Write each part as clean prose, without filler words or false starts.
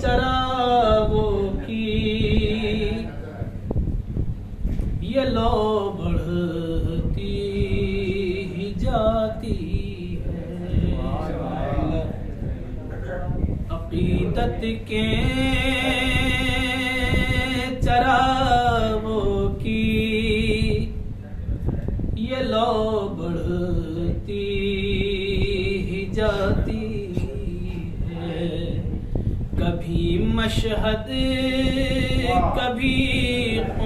चरागों की ये लो बढ़ती ही जाती है अकीदत के चरागों की ये लो बढ़ती ही जाती है कभी मशहद कभी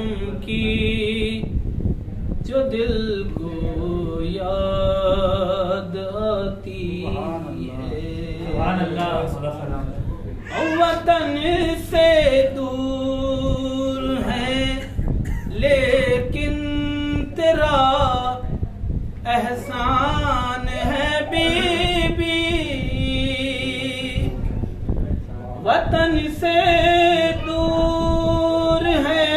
उनकी जो दिल को याद आती है वतन से दूर है लेकिन तेरा एहसान है बीबी वतन से दूर है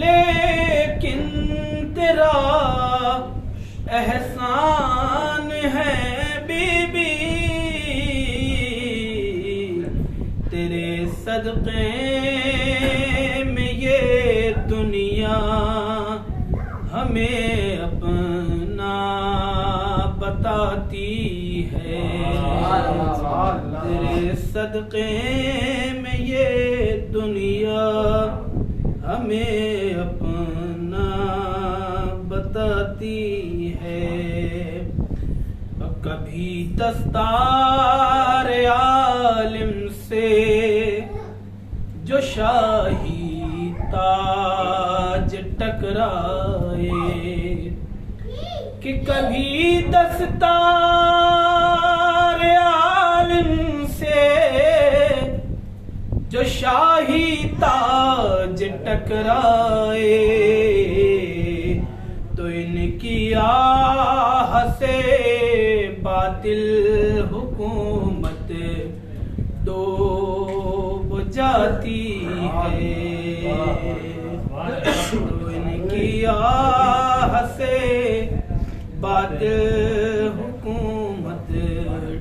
लेकिन तेरा एहसान है बीबी तेरे सदक़े में ये दुनिया हमें अपना बताती है सदक़े में ये दुनिया हमें अपना बताती है। कभी दस्तार आलिम से जो शाही ताज टकराए, कि कभी दस्तार आलिम से जो शाही ताज टकराए, तो इनकी आह से बातिल हुकूमत डूब जाती है। तो इनकी आह से बातिल हुकूमत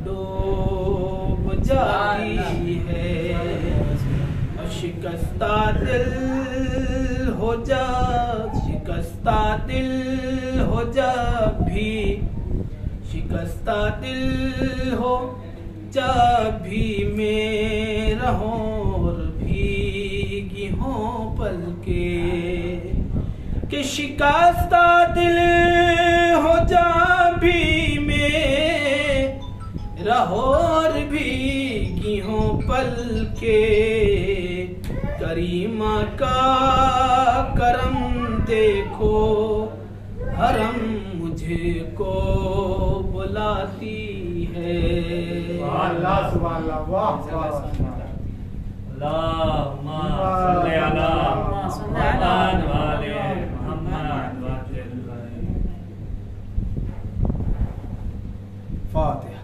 डूब जाती है। शिकस्ता दिल हो जा, शिकस्ता दिल हो जा भी, शिकस्ता दिल हो जा भी मेरा हो और भीगी हो पलके, कि शिकस्ता दिल हो जा भी मेरा हो और भीगी हो पलके। करीमा का करम देखो, हरम मुझे को बुलाती है। अल्लाह सुभान अल्लाह, वाह वाह। अल्लाहुम्मा सल्ली अला मुहम्मद व आले मुहम्मद व फातिहा।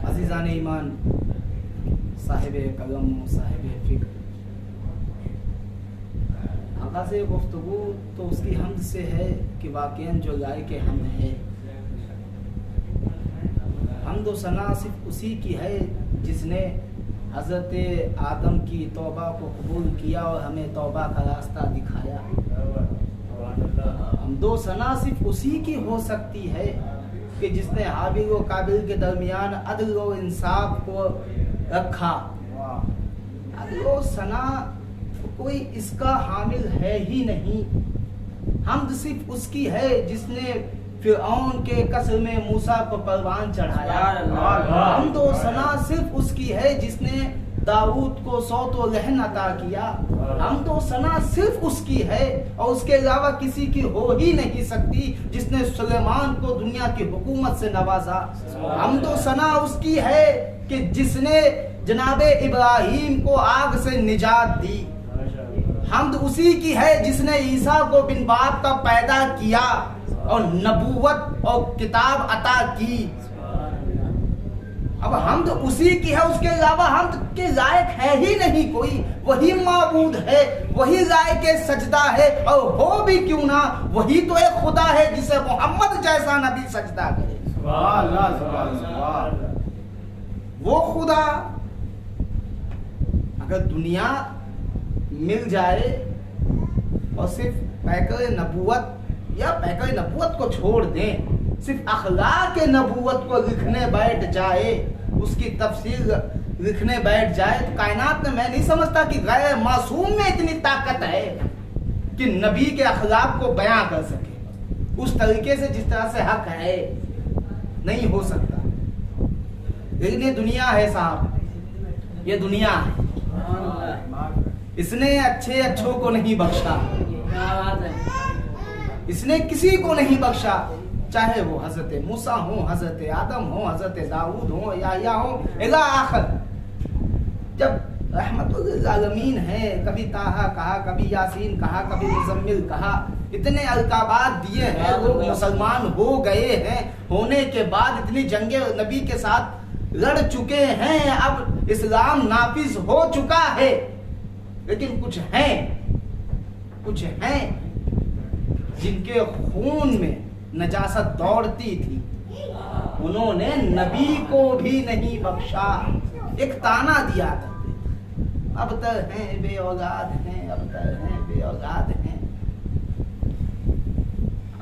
अज़ीज़ान ईमान, साहिबे कलम, साहिबे फिक्र, आगाज़ गुफ्तगू तो उसकी हमद से है कि वाक़ईन जो लायक हमद है। हमद व सना सिर्फ उसी की है जिसने हज़रत आदम की तौबा को कबूल किया और हमें तौबा का रास्ता दिखाया। हमद व सना सिर्फ उसी की हो सकती है कि जिसने हाबिल व काबिल के दरमियान अदल व इंसाफ को रखा। अदल व सना कोई इसका हामिल है ही नहीं। हमद सिर्फ उसकी है जिसने फिरऔन के कसर में मूसा पर परवान चढ़ाया। हमद व सना सिर्फ उसकी है जिसने दाऊद को सौत व लहन अता किया। हमद व सना सिर्फ उसकी है और उसके अलावा किसी की हो ही नहीं सकती जिसने सुलेमान को दुनिया की हुकूमत से नवाजा। हमद व सना उसकी है कि जिसने जनाबे इब्राहिम को आग से निजात दी। हमद उसी की है जिसने ईसा को बिन बाप का पैदा किया और नबूवत और किताब अता की। अब हमद उसी की है, उसके अलावा हमद के लायक है ही नहीं कोई। वही माबूद है, वही लायक सजदा है, और हो भी क्यों ना वही तो एक खुदा है जिसे मोहम्मद जैसा नबी सजदा करे। वो खुदा अगर दुनिया मिल जाए और सिर्फ पैकर नबूवत या पैकर नबूवत को छोड़ दें, सिर्फ अखलाक नबूवत को लिखने बैठ जाए, उसकी तफसीर लिखने बैठ जाए, तो कायनात में मैं नहीं समझता कि गैर मासूम में इतनी ताकत है कि नबी के अखलाक को बयां कर सके उस तरीके से जिस तरह से हक है। नहीं हो सकता। लेकिन ये दुनिया है साहब, ये दुनिया है। इसने अच्छे अच्छों को नहीं बख्शा, इसने किसी को नहीं बख्शा, चाहे वो हजरत मूसा हो, हजरत आदम हो, हजरत दाऊद हो, या हो इला आखिर। जब रहमतुल आलमीन है, कभी ताहा कहा, कभी यासीन कहा, कभी मुजम्मिल कहा, इतने अलकाबात दिए हैं, लोग मुसलमान हो गए हैं, होने के बाद इतनी जंगे नबी के साथ लड़ चुके हैं, अब इस्लाम नाफिज हो चुका है। लेकिन कुछ हैं जिनके खून में नजासत दौड़ती थी, उन्होंने नबी को भी नहीं बख्शा। एक ताना दिया करते, अब तक हैं बेऔलाद हैं, अब तक हैं बेऔलाद हैं।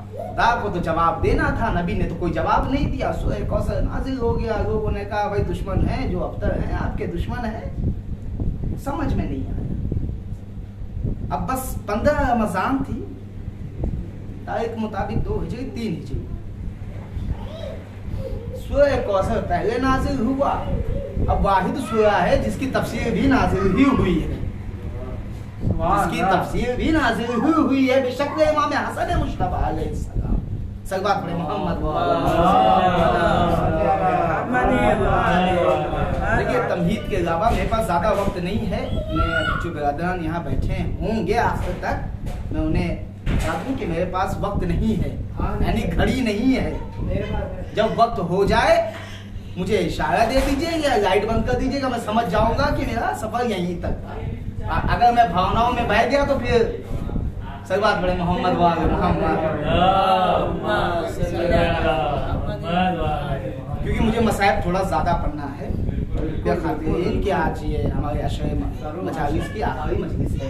खुदा को तो जवाब देना था, नबी ने तो कोई जवाब नहीं दिया। सूरह कौसर नाजिल हो गया, लोगों ने कहा भाई दुश्मन है जो अबतर हैं आपके दुश्मन है। समझ में नहीं आया। अब बस 15 रमजान थी, तारीख मुताबिक 2 हिजरी 3 हिजरी, सूरह कौसर पहले नाजिल हुआ। अब वाहिद सूरा है जिसकी तफसीर भी नाजिल ही हुई है, जिसकी तफसीर भी नाजिल हुई है बेशक इमाम हसन मुश्तबा अलैहिस्सलाम। सल्लल्लाहु अलैहि मोहम्मद। देखिए, तमहीद के अलावा मेरे पास ज्यादा वक्त नहीं है। मैं जो बिरादरान यहाँ बैठे होंगे आखिर तक, मैं उन्हें बता दूं कि मेरे पास वक्त नहीं है, यानी घड़ी नहीं है। जब वक्त हो जाए मुझे इशारा दे दीजिए या लाइट बंद कर दीजिएगा, मैं समझ जाऊंगा कि मेरा सफर यहीं तक था। अगर मैं भावनाओं में बह गया तो फिर सल्लल्लाहु अलैहि मोहम्मद वाले मोहम्मद, क्योंकि मुझे मसाइब थोड़ा ज्यादा पढ़ना है। कि आज ये हमारे अशरे मजालिस की आखिरी मजलिस है।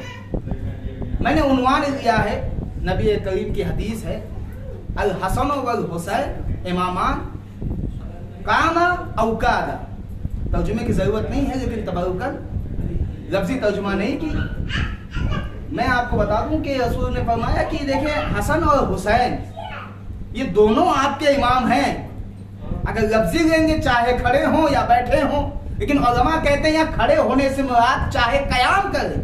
मैंने उन्वान लिया है, नबी करीम की हदीस है, अल हसन वल हुसैन इमामान कामा औकादा। तर्जुमे की जरूरत नहीं है, लेकिन तबरुकन लफ्जी तर्जुमा नहीं की। मैं आपको बता दूं कि रसूल ने फरमाया कि देखिए, हसन और हुसैन ये दोनों आपके इमाम हैं। अगर लफ्जी लेंगे चाहे खड़े हों या बैठे हों, लेकिन उलमा कहते हैं यहाँ खड़े होने से मुराद चाहे कयाम करे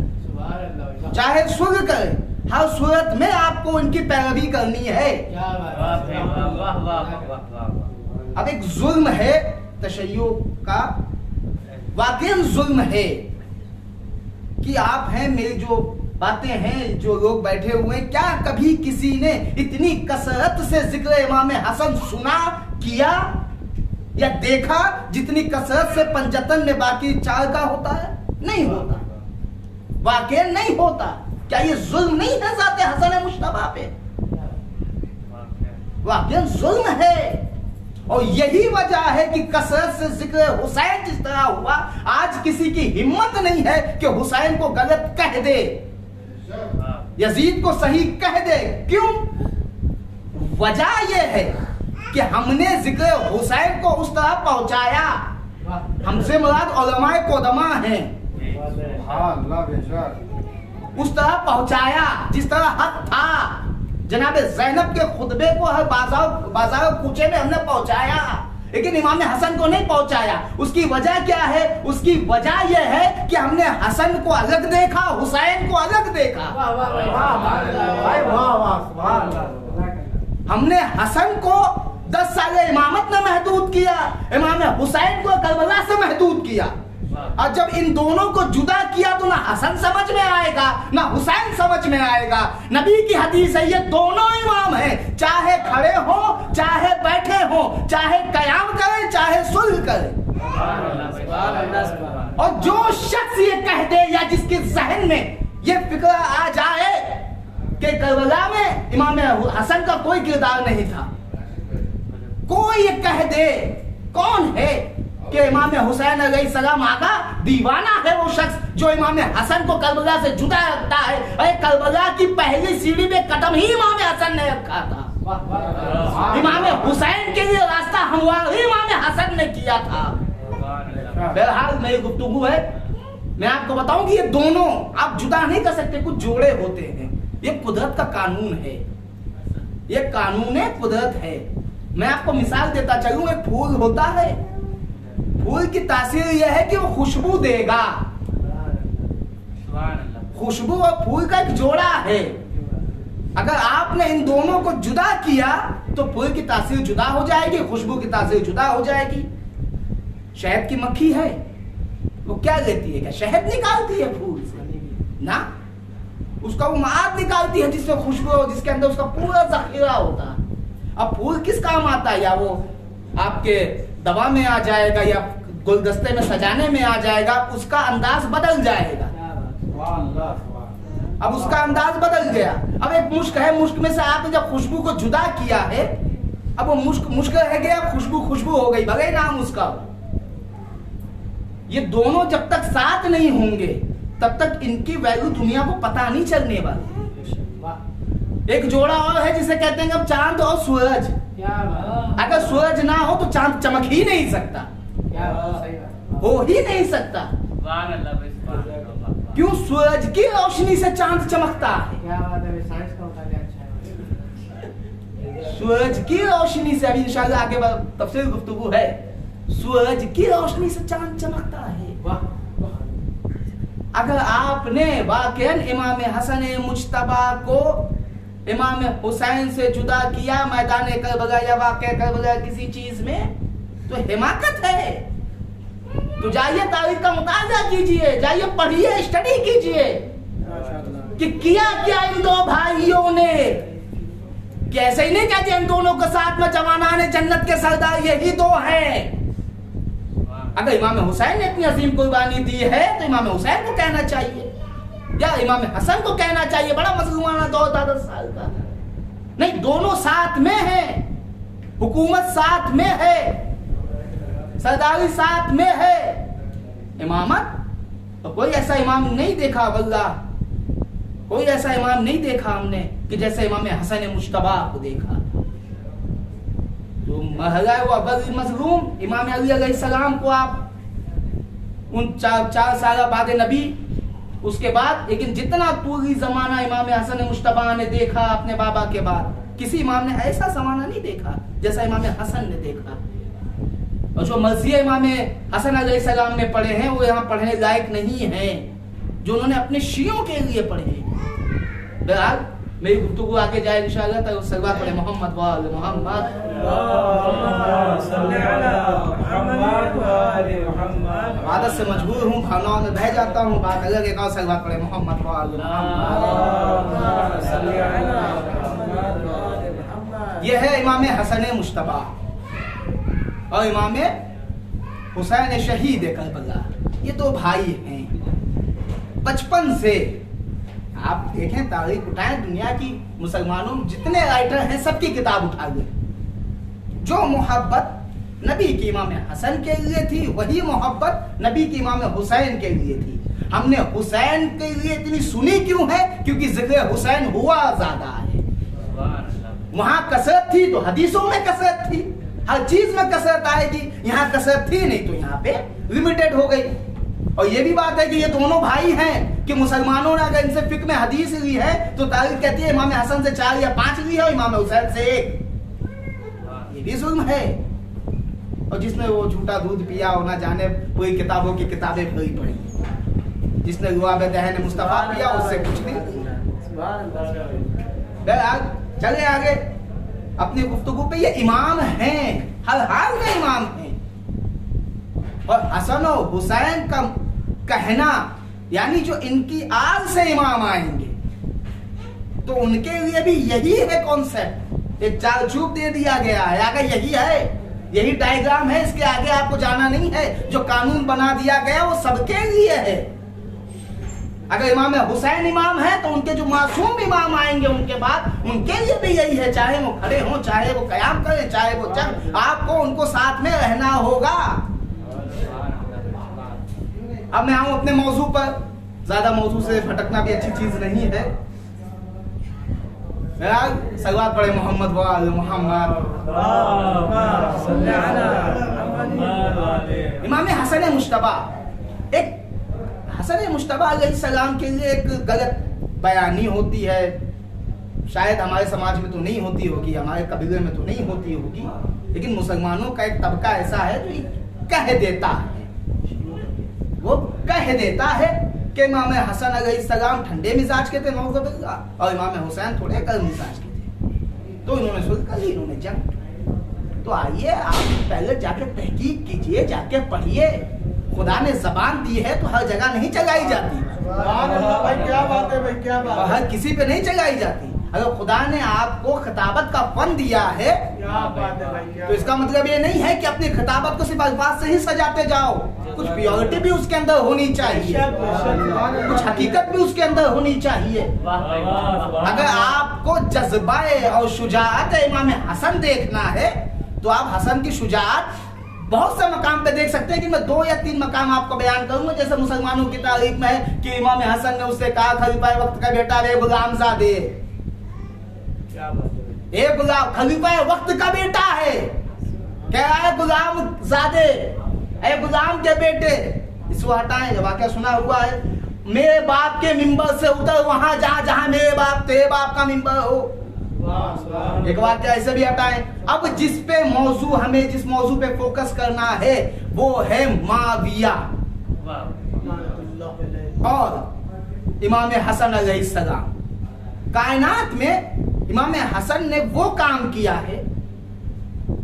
चाहे सुर करे, हर सूरत में आपको इनकी पैरवी करनी है। अब एक जुल्म है तशय्यो का, वाकई जुल्म है कि आप हैं, मेरी जो बातें हैं, जो लोग बैठे हुए हैं, क्या कभी किसी ने इतनी कसरत से जिक्र इमाम हसन सुना, किया या देखा जितनी कसरत से पंजतन में बाकी 4 का होता है? नहीं होता, वाकई नहीं होता। क्या ये जुल्म नहीं है ज़ाते हसन मुश्तबा पे? वाकई जुल्म है। और यही वजह है कि कसरत से जिक्र हुसैन जिस तरह हुआ, आज किसी की हिम्मत नहीं है कि हुसैन को गलत कह दे, यजीद को सही कह दे। क्यों? वजह यह है कि हमने जिक्र हुसैन को उस तरह पहुंचाया, हमसे मुराद उलमाए कोदमा हैं, उस तरह पहुंचाया जिस तरह हक था। जनाब ज़ैनब के खुतबे को हर बाजार कूचे में हमने पहुंचाया, लेकिन इमाम हसन को नहीं पहुंचाया। उसकी वजह क्या है? उसकी वजह यह है कि हमने हसन को अलग देखा, हुसैन को अलग देखा। हमने हसन को 10 साल इमामत में महदूद किया, इमाम हुसैन को करबला से महदूद किया। और जब इन दोनों को जुदा किया तो ना हसन समझ में आएगा ना हुसैन समझ में आएगा। नबी की हदीस है, ये दोनों इमाम हैं, चाहे खड़े हो चाहे बैठे हो, चाहे कयाम करें चाहे सुल्ह करें। और जो शख्स ये कह दे या जिसके जहन में ये फिक्र आ जाए कि करबला में इमाम हसन का कोई किरदार नहीं था, कोई ये कह दे, कौन है कि इमाम हुसैन अलैहिस्सलाम आका दीवाना है वो शख्स जो इमाम हसन को करबला से जुदा रखता है। अरे करबला की पहली सीढ़ी पे कदम ही इमाम हसन ने रखा था। इमाम हुसैन के लिए रास्ता हमवार ही इमाम हसन ने किया था। बहरहाल मेरी गुफ्तगू है, मैं आपको बताऊं कि ये दोनों आप जुदा नहीं कर सकते, कुछ जोड़े होते हैं। ये कुदरत का कानून है, ये कानून कुदरत है। मैं आपको मिसाल देता चलूं, एक फूल होता है, फूल की तासीर यह है कि वो खुशबू देगा। खुशबू और फूल का एक जोड़ा है। अगर आपने इन दोनों को जुदा किया तो फूल की तासीर जुदा हो जाएगी, खुशबू की तासीर जुदा हो जाएगी। शहद की मक्खी है, वो क्या लेती है? क्या शहद निकालती है फूल से? ना, उसका वो माद निकालती है जिसमें खुशबू हो, जिसके अंदर उसका पूरा जखीरा होता है। अब फूल किस काम आता है? या वो आपके दवा में आ जाएगा या गुलदस्ते में सजाने में आ जाएगा, उसका अंदाज बदल जाएगा। अब उसका अंदाज बदल गया। अब एक मुश्क है, मुश्क में से आपने जब खुशबू को जुदा किया है, अब वो मुश्क रह गया, खुशबू हो गई, भले नाम उसका। ये दोनों जब तक साथ नहीं होंगे तब तक इनकी वैल्यू दुनिया को पता नहीं चलने वाली। एक जोड़ा और है जिसे कहते हैं अब चांद और सूरज। अगर सूरज ना हो तो चांद चमक ही नहीं सकता, हो ही नहीं सकता। क्यों? सूरज की रोशनी से चांद चमकता है। सूरज की रोशनी से, अभी इंशाल्लाह आगे तफसील गुफ्तगू है, सूरज की रोशनी से चांद चमकता है। अगर आपने वाकईन इमाम हसन मुज्तबा को इमाम हुसैन से जुदा किया मैदान करबला या वाक़या करबला किसी चीज में, तो हिमाकत है। तो जाइए तारीख का मुताजा कीजिए, जाइए पढ़िए, स्टडी कीजिए कि किया क्या इन दो भाइयों ने। कैसे ही नहीं कहते इन दोनों के साथ में जवानाने जन्नत के सरदार यही दो हैं। अगर इमाम हुसैन ने इतनी अजीम कुर्बानी दी है तो इमाम हुसैन को कहना चाहिए या इमाम हसन को कहना चाहिए। बड़ा मजलूमाना दौर था 10 साल का। नहीं, दोनों साथ में है, हुकूमत साथ में है, सरदारी साथ में है। इमामत तो कोई ऐसा इमाम नहीं देखा, वल्लाह कोई ऐसा इमाम नहीं देखा हमने कि जैसे इमाम हसन मुज्तबा को देखा। तो महला वो मजलूम इमाम अली अलैहिस्सलाम को आप उन 4 साल बाद नबी, उसके बाद, लेकिन जितना पूरी जमाना इमाम हसन मुज्तबा ने देखा अपने बाबा के बाद, किसी इमाम ने ऐसा जमाना नहीं देखा जैसा इमाम हसन ने देखा। और जो मर्ज़िया इमाम हसन अलैहिस्सलाम ने पढ़े हैं वो यहाँ पढ़ने लायक नहीं है, जो उन्होंने अपने शियों के लिए पढ़े हैं। बहरहाल मेरी गुफ्तगू आगे जाए इंशाअल्लाह, तक सल्लल्लाहु अलैहि मोहम्मद व आले मोहम्मद। आदत से मजबूर हूँ, भावनाओं में बह जाता हूँ, बात अलग है। सल्लल्लाहु अलैहि मोहम्मद व आले मोहम्मद। यह है इमाम हसन मुज्तबा और इमाम हुसैन शहीद करबला। ये दो भाई हैं बचपन से। आप देखें, तारीख उठाएं, दुनिया की मुसलमानों जितने राइटर हैं सबकी किताब उठा लें, जो मोहब्बत नबी की इमाम हसन के लिए थी वही मोहब्बत नबी की इमाम हुसैन के लिए थी। हमने हुसैन के लिए इतनी सुनी क्यों है? क्योंकि जिक्र हुसैन हुआ ज्यादा है। वहां कसरत थी तो हदीसों में कसरत थी, हर चीज में कसरत आएगी। यहाँ कसरत थी नहीं तो यहाँ पे लिमिटेड हो गई। और ये भी बात है कि ये दोनों भाई हैं कि मुसलमानों ने अगर इनसे फिक्र में हदीस ली है तो तारीख कहती है इमाम हसन से 4 या 5 ली है और इमाम हुसैन से 1। ये भी जुल्म है। और जिसने वो झूठा दूध पिया हो ना जाने पूरी किताबों की किताबें भरी पड़ी। जिसने रुआब दहन मुस्तफा पिया उससे कुछ नहीं। चले आगे अपनी गुफ्तगू पे। ये इमाम हैं, हर हाल में इमाम हैं। और हसन और हुसैन का कहना यानी जो इनकी आल से इमाम आएंगे तो उनके लिए भी यही है कॉन्सेप्ट। एक चालचूक दे दिया गया है, आगे यही है, यही डायग्राम है, इसके आगे आपको जाना नहीं है। जो कानून बना दिया गया वो सबके लिए है। अगर इमाम हुसैन इमाम है तो उनके जो मासूम इमाम आएंगे उनके बाद उनके लिए भी यही है। चाहे वो खड़े हों, चाहे वो कयाम करें, चाहे वो चल, आपको उनको साथ में रहना होगा। अब मैं आऊं अपने मौजू पर, ज्यादा मौजू से भटकना भी अच्छी चीज नहीं है। सलवात पढ़े मोहम्मद वाले मोहम्मद। इमाम हसन मुश्तबा, एक हसन मुश्तबा अलैहिस्सलाम के लिए एक गलत बयानी होती है, शायद हमारे समाज में तो नहीं होती होगी, हमारे कबीले में तो नहीं होती होगी, लेकिन मुसलमानों का एक तबका ऐसा है जो कह देता है, वो कह देता है कि इमाम हसन अलैहिस्सलाम ठंडे मिजाज के थे नौज़बिल्लाह, और इमाम हुसैन थोड़े गर्म मिजाज के थे, तो इन्होंने सुलह कर ली, इन्होंने जंग। तो आइए आप पहले जाके तहकीक कीजिए, जाके पढ़िए। खुदा ने जबान दी है तो हर जगह नहीं चलाई जाती, भाई क्या बात है, भाई क्या बात है, हर किसी पे नहीं चलाई जाती। अगर खुदा ने आपको खिताबत का फन दिया है, क्या बात है भाई, क्या तो इसका मतलब ये नहीं है कि अपनी खिताबत को सिर्फ अल्फाज से ही सजाते जाओ, कुछ प्योरिटी भी उसके अंदर होनी चाहिए, कुछ हकीकत भी उसके अंदर होनी चाहिए। अगर आपको जज्बाए और शुजाअत इमाम हसन देखना है तो आप हसन की शुजाअत बहुत से मकाम पे देख सकते हैं कि मैं 2 या 3 मकाम आपको बयान करूंगा। जैसे मुसलमानों की तारीख में है कि इमाम हसन ने उससे कहा खलीफा वक्त का बेटा रे गुलामज़ादे, ए गुलाम खलीफा वक्त का बेटा है, कह रहा है गुलामज़ादे, ए गुलाम के बेटे, इसको हटाएं, वाकया सुना हुआ है, मेरे बाप के मिंबर से उतर वहां जहां जहां मेरे बाप तेरे बाप का मिंबर हो, एक वाक्य ऐसे भी हटाएं। अब जिस पे मौजू हमें जिस मौजू पे फोकस करना है वो है माविया और इमाम हसन अलैहिस्सलाम। कायनात में इमाम हसन ने वो काम किया है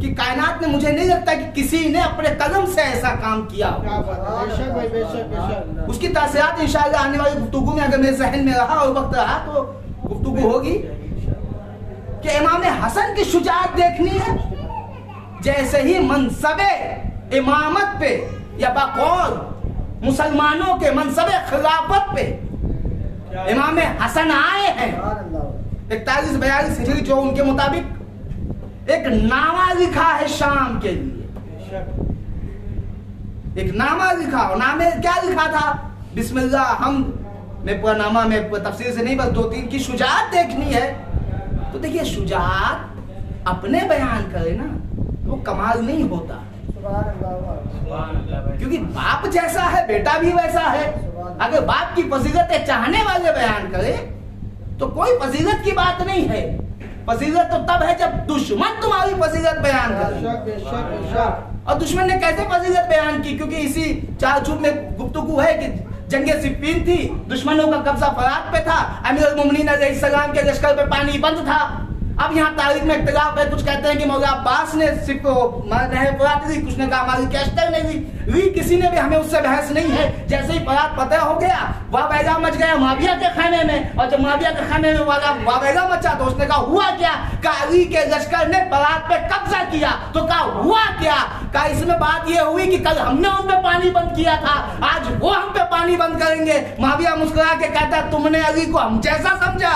कि कायनात में मुझे नहीं लगता कि किसी ने अपने कदम से ऐसा काम किया हो। बेशक भाई, बेशक बेशक। उसकी तासीरात इंशाअल्लाह आने वाली गुफ्तगू में अगर मेरे जहन में रहा और वक्त रहा तो गुफ्तगू होगी कि इमाम हसन की शुजाअत देखनी है। जैसे ही मनसबे इमामत पे या बकौल मुसलमानों के मनसबे खिलाफत पे इमाम हसन आए हैं 41-42 हिजरी, जो उनके मुताबिक एक नामा लिखा है शाम के लिए, एक नामा लिखा, और नामे क्या लिखा था, बिस्मिल्लाह। हम मैं पूरा नामा में तफसीर से नहीं, बस 2-3 की शुजाअत देखनी है। तो देखिए शुजाअत अपने बयान करे ना वो कमाल नहीं होता, क्योंकि बाप जैसा है बेटा भी वैसा है। अगर बाप की फजीलत चाहने वाले बयान करे तो कोई फजीलत की बात नहीं है, फजीलत तो तब है जब दुश्मन तुम्हारी फजीलत बयान करे। और दुश्मन ने कैसे फजीलत बयान की, क्योंकि इसी चार चूब में गुफ्तगू है कि जंगे सिप्पीन थी, दुश्मनों का कब्जा फरात पे था, अमीरुल मोमिनीन अलैहिस्सलाम के लश्कर पे पानी बंद था। अब यहाँ तारीख में इख्तिलाफ है, कुछ कहते हैं कि मौला अब्बास ने सिर्फ फरात ली, कुछ ने कहा हमारी कैस्टर ने ली, किसी ने भी, हमें उससे बहस नहीं है। जैसे ही फरात फतेह हो गया वाबैगा मच गया माविया के खाने में, और जब माविया के खाने में वाबैगा मचा तो उसने कहा हुआ क्या, कहा अली के लश्कर ने फरात पे कब्जा किया, तो कहा हुआ क्या, कहा इसमें बात ये हुई कि कल हमने उन पे पानी बंद किया था, आज वो हम पे पानी बंद करेंगे। माविया मुस्कुरा के कहता तुमने अली को हम जैसा समझा,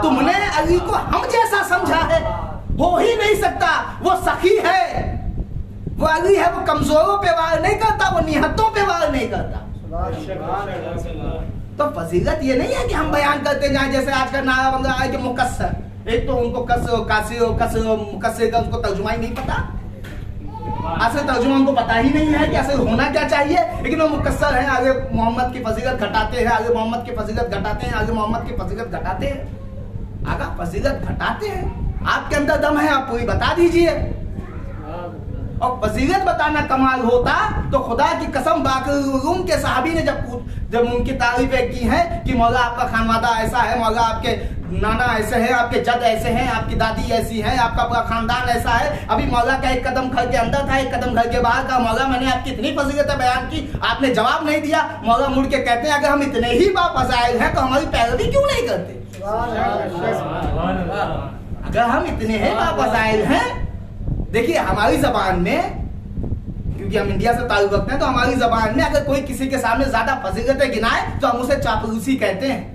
तुमने अली को हम जैसा समझा है, हो ही नहीं सकता। वो सखी है, वो अली है, वो कमजोरों पे वार नहीं करता, वो निहत्तों पे वार नहीं करता। तो फजीलत ये नहीं है कि हम बयान करते जाए, जैसे आज का नारा बन रहा है कि मुकस्सर, एक तो उनको मुकस्सर का उनको तर्जुमा ही नहीं पता, असल तर्जुमा उनको पता ही नहीं है कि असल होना क्या चाहिए, लेकिन वो मुकस्सर है, आगे मोहम्मद की फजीलत घटाते हैं, आगे मोहम्मद की फजीलत घटाते हैं, आगे मोहम्मद की फजीलत घटाते हैं, आगे फजीलत घटाते हैं। आपके अंदर दम है, आप पूरी बता दीजिए। और फजीलत बताना कमाल होता तो खुदा की कसम बाक़िर उलूम के सहाबी ने जब उनकी तारीफें की हैं कि मौला आपका खानवादा ऐसा है, मौला आपके नाना ऐसे हैं, आपके जद ऐसे हैं, आपकी दादी ऐसी है, आपका पूरा खानदान ऐसा है। अभी मौला का एक कदम घर के अंदर था, एक कदम घर के बाहर का। मौला मैंने आपकी इतनी फजीलतें बयान की, आपने जवाब नहीं दिया। मौला मुड़ के कहते हैं अगर हम इतने ही बाफज़ाइल हैं तो हमारी पैरवी क्यों नहीं करते। अगर हम इतने ही बाफज़ाइल हैं, देखिए हमारी जबान में, क्योंकि हम इंडिया से ताल्लुक रखते हैं, तो हमारी जबान में अगर कोई किसी के सामने ज्यादा फजीलतें गिनाए तो हम उसे चापलूसी कहते हैं।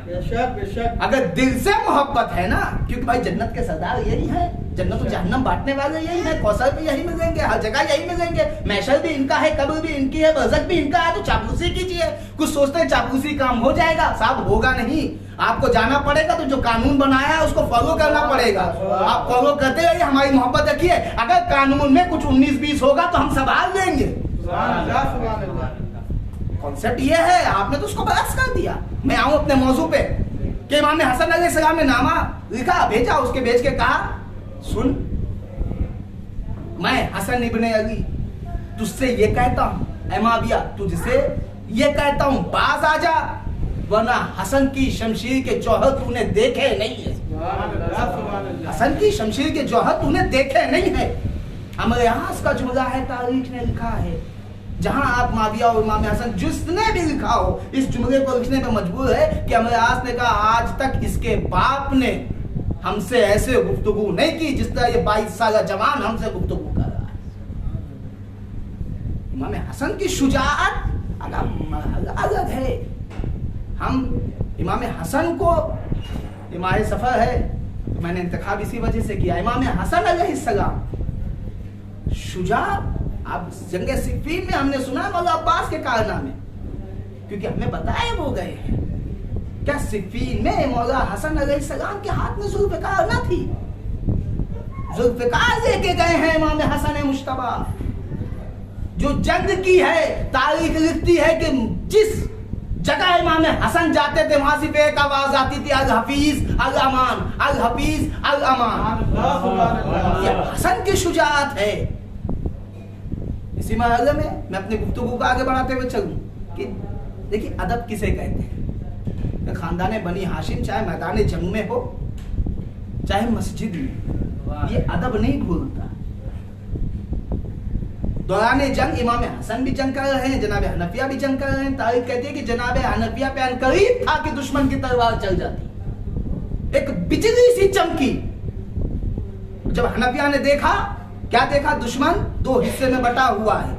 बेशक बेशक। अगर दिल से मोहब्बत है ना, क्योंकि भाई जन्नत के सरदार यही है, जन्नत और जहन्नम बांटने वाले यही है, कौसर भी यही मिलेंगे, हर जगह यही मिलेंगे, महशर भी इनका है, कब्र भी इनकी है, बरज़ख भी इनका है। तो चापलूसी कीजिए। कुछ सोचते हैं चापलूसी काम हो जाएगा, साहब होगा नहीं। आपको जाना पड़ेगा, तो जो कानून बनाया है उसको फॉलो करना पड़ेगा। आप फॉलो करते रहिए, हमारी मोहब्बत रखिए। अगर कानून में कुछ 19-20 होगा तो हम संभाल देंगे। कॉन्सेप्ट ये है, आपने तो उसको बरअक्स कर दिया। मैं आऊं अपने मौजू पे कि इमाम हसन अलैहिस्सलाम ने नामा लिखा, भेजा, उसके भेज के कहा, सुन मैं हसन इब्ने अली तुझसे ये कहता हूं, ऐ माविया तुझसे ये कहता हूं, बाज आ जा, वरना हसन की शमशीर के जौहर तूने देखे नहीं है। हसन की शमशीर के जौहर तूने देखे नहीं है। हमारे यहाँ का जुमला है, तारीख ने लिखा है, जहां आप माविया और इमाम हसन जिसने भी लिखा हो, इस जुमले को लिखने पर मजबूर है कि हमारे आस ने कहा आज तक इसके बाप ने हमसे ऐसे गुफ्तगू नहीं की जिस तरह ये 22 साल जवान हमसे गुफ्तगू कर रहा है। इमाम हसन की शुजाअत अलग है। हम इमाम हसन को, इमाम सफर है तो मैंने इंतखाब इसी वजह से किया, इमाम हसन अलैहिस्सलाम शुजा। अब जंगे सिफ़ीन में हमने सुना है मौला अब्बास के कारनामे, क्योंकि हमें बताए वो गए हैं। क्या सिफ़ीन में मौला हसन अलैहिस्सलाम के हाथ में जुल्फ़िकार न थी? जुल्फ़िकार लेके गए हैं इमाम हसन मुश्तबा। जो जंग की है, तारीख लिखती है कि जिस जगह इमाम हसन जाते थे वहां सिर्फ एक आवाज आती थी, अल हफीज अल अमान, अल हफीज अल अमान। ये हसन की शुजाअत है। इसी मामले में मैं अपनी गुफ्तगू को आगे बढ़ाते हुए चलूं कि देखिए अदब किसे कहते हैं। खानदान बनी हाशिम चाहे मैदान जंग में हो चाहे मस्जिद में, ये अदब नहीं भूलता। दौरान जंग इमाम हसन भी जंग कर रहे हैं, जनाब हनफिया भी जंग कर रहे हैं। तारीख कहती है कि जनाब हनफिया पे अनकरीब था कि दुश्मन की तलवार चल जाती। एक बिजली सी चमकी। जब हनफिया ने देखा, क्या देखा, दुश्मन 2 हिस्से में बटा हुआ है,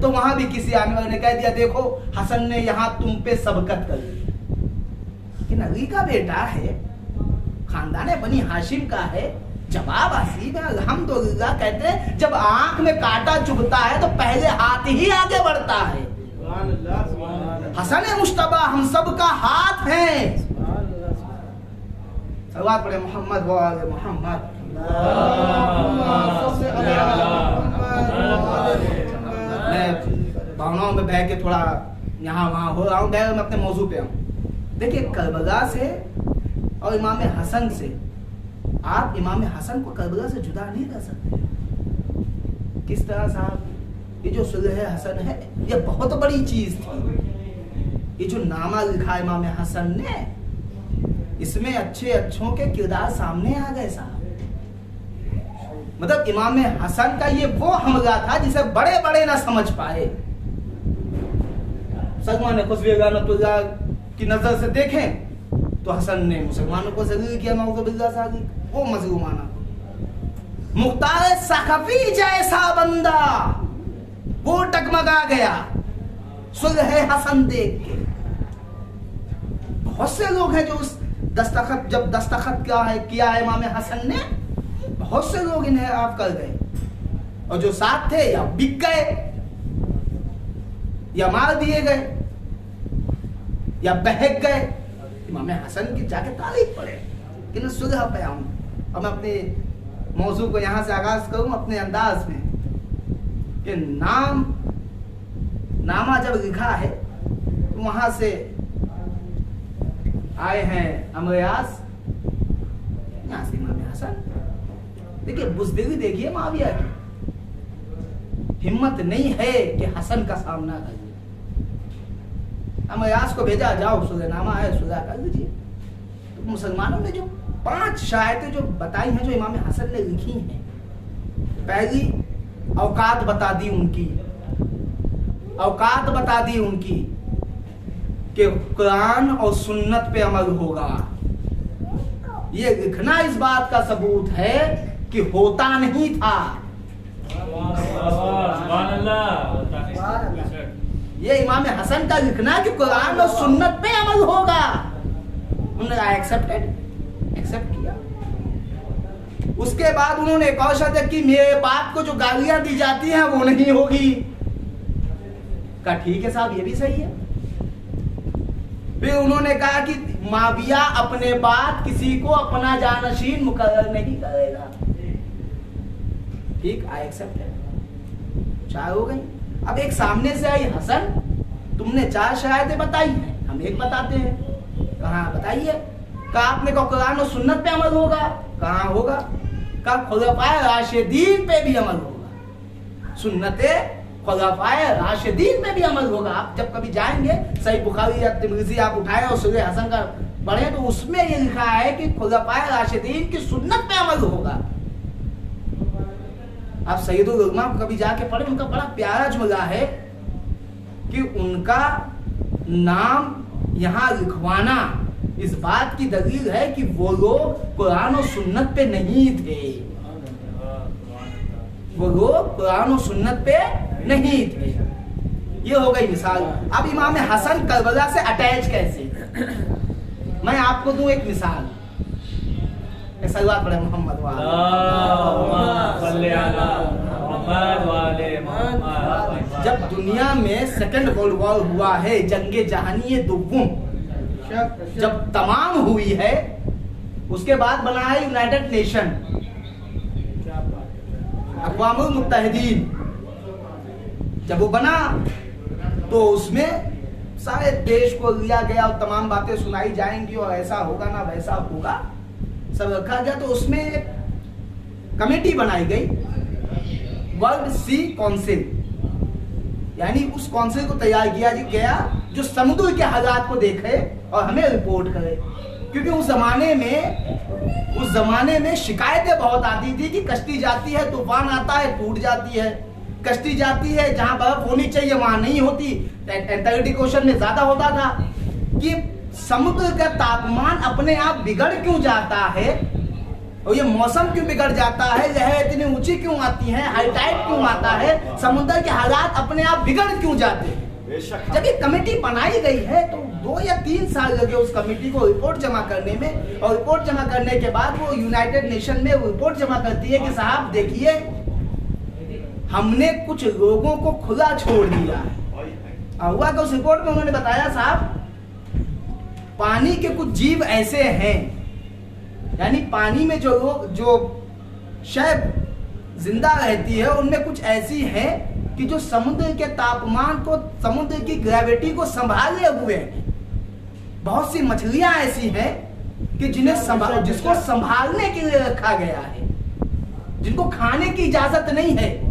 तो वहां भी किसी आने वाले ने कह दिया देखो हसन ने यहां तुम पे सबकत कर दी। लेकिन अली का बेटा है, खानदान बनी हाशिम का है, जवाब हसीब है, अल्हम्दुलिल्लाह कहते हैं जब आंख में कांटा चुभता है तो पहले हाथ ही आगे बढ़ता है। हसन मुश्तबा हम सब का हाथ है। सलावत पढ़े मोहम्मद व आले मोहम्मद। मैं भावनाओं में बह के थोड़ा यहाँ वहां हो रहा हूँ, मैं अपने मौजू पे आऊँ। देखिए करबला से और इमाम हसन से, आप इमाम हसन को करबला से जुदा नहीं कर सकते। किस तरह साहब, ये जो सुलह हसन है ये बहुत बड़ी चीज थी। ये जो नामा लिखा इमाम हसन ने, इसमें अच्छे अच्छों के किरदार सामने आ गए साहब। मतलब इमाम हसन का ये वो हमला था जिसे बड़े बड़े ना समझ पाए। सलमान खुशबू रहमतुल्लाह की नजर से देखें तो हसन ने मुसलमानों को जलील किया, वो मजलूमाना। मुख्तार सखफी जैसा बंदा वो टकमगा गया सुलह हसन देख के। बहुत से लोग हैं जो उस दस्तखत, जब दस्तखत किया है इमाम हसन ने, बहुत से लोग इन्हें आप कर गए, और जो साथ थे या बिक गए या मार दिए गए या बहक गए। इमाम हसन की जाके तारीफ पढ़े कि मैं सुलह पे आऊं। और मैं अपने मौजू को यहां से आगाज करूं अपने अंदाज में कि नामा जब लिखा है तो वहां से आए हैं अमरयास, यहां से इमाम हसन। देखिए बुज़दिली देखिए माविया की, हिम्मत नहीं है कि हसन का सामना कर। अमरयास को भेजा, जाओ सुलहनामा है सुलह कर लीजिए। तो मुसलमानों ने जो 5 शायतें जो बताई हैं जो इमाम हसन ने लिखी हैं, पहली औकात बता दी उनकी, औकात बता दी उनकी कि कुरान और सुन्नत पे अमल होगा। ये लिखना इस बात का सबूत है कि होता नहीं था। ये इमाम हसन का लिखना कि कुरान और सुन्नत पे अमल होगा। उन्होंने एक्सेप्ट किया। उसके बाद उन्होंने एक और शर्त कि मेरे बाप को जो गालियां दी जाती हैं वो नहीं होगी। कहा ठीक है साहब, ये भी सही है। फिर उन्होंने कहा कि माविया अपने बाद किसी को अपना जानशीन मुकर्रर नहीं करेगा। ठीक, आई एक्सेप्ट। चार हो गई। अब एक सामने से आई हसन, तुमने 4 शरायतें बताई हैं, हम एक बताते हैं। कहा बताइए। कहा आपने कहा कुरान और सुन्नत पे अमल होगा। कहा होगा। कहा खुलफाए राशिदीन पे भी अमल होगा, सुन्नते खुलफाए राशिदीन पे भी अमल होगा। आप जब कभी जाएंगे सही बुखारी या तिरमिज़ी आप उठाए और सूरह हसन का पढ़े तो उसमें ये लिखा है कि खुलफाए राशिदीन की सुन्नत पे अमल होगा। आप सैयदुल उलमा को कभी जाके पढ़े, उनका बड़ा प्यारा जुमला है कि उनका नाम यहाँ लिखवाना इस बात की दलील है कि वो लोग कुरान और सुन्नत पे नहीं थे। वो लोग कुरान और सुन्नत पे नहीं थे। ये हो गई मिसाल। अब इमाम हसन करबला से अटैच कैसे? मैं आपको दूं एक मिसाल। सलवात पढ़े मोहम्मद वाले। जब दुनिया में सेकंड वर्ल्ड वॉर हुआ है, जंगे जहानिये दुव्वम जब तमाम हुई है, उसके बाद बना है यूनाइटेड नेशन, अक़वामुल मुत्तहिदीन। जब वो बना तो उसमें सारे देश को लिया गया और तमाम बातें सुनाई जाएंगी और ऐसा होगा ना वैसा होगा, सब रखा गया। तो उसमें एक कमेटी बनाई गई, वर्ल्ड सी काउंसिल, यानी उस काउंसिल को तैयार किया गया जो समुद्र के हालात को देखे और हमें रिपोर्ट करे। क्योंकि उस जमाने में शिकायतें बहुत आती थी कि कश्ती जाती है, तूफान आता है, टूट जाती है। कश्ती जाती है जहां बर्फ होनी चाहिए वहां नहीं होती। एंटार्क्टिक ओशन में ज्यादा होता था। कि समुद्र का तापमान अपने आप बिगड़ क्यों जाता है और ये मौसम क्यों बिगड़ जाता है, लहरें इतनी ऊंची क्यों आती हैं, हाई टाइड क्यों आता है, समुद्र के हालात अपने आप बिगड़ क्यों जाते हैं। जब ये कमेटी बनाई गई है तो 2 या 3 साल लगे उस कमेटी को रिपोर्ट जमा करने में। और रिपोर्ट जमा करने के बाद वो यूनाइटेड नेशन में रिपोर्ट जमा करती है कि साहब देखिए, हमने कुछ लोगों को खुला छोड़ दिया है। हुआ कि उस रिपोर्ट में उन्होंने बताया साहब, पानी के कुछ जीव ऐसे हैं, यानी पानी में जो लोग जो शय जिंदा रहती है उनमें कुछ ऐसी हैं कि जो समुद्र के तापमान को, समुद्र की ग्रेविटी को संभाले हुए हैं। बहुत सी मछलियां ऐसी हैं कि जिसको संभालने के लिए रखा गया है, जिनको खाने की इजाजत नहीं है।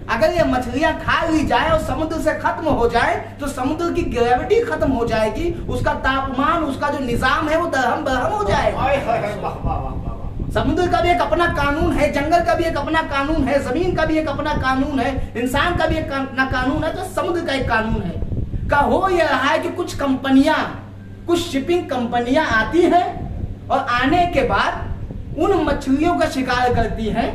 अगर ये मछलियां खा ली जाए और समुद्र से खत्म हो जाए तो समुद्र की ग्रेविटी खत्म हो जाएगी, उसका तापमान, उसका जो निजाम है वो दरहम बरहम हो जाएगा। समुद्र का भी एक अपना कानून है, जंगल का भी एक अपना कानून है, जमीन का भी एक अपना कानून है, इंसान का भी एक अपना कानून है, तो समुद्र का एक कानून है। का हो यह रहा है कि कुछ कंपनियां, कुछ शिपिंग कंपनियां आती हैं और आने के बाद उन मछलियों का शिकार करती हैं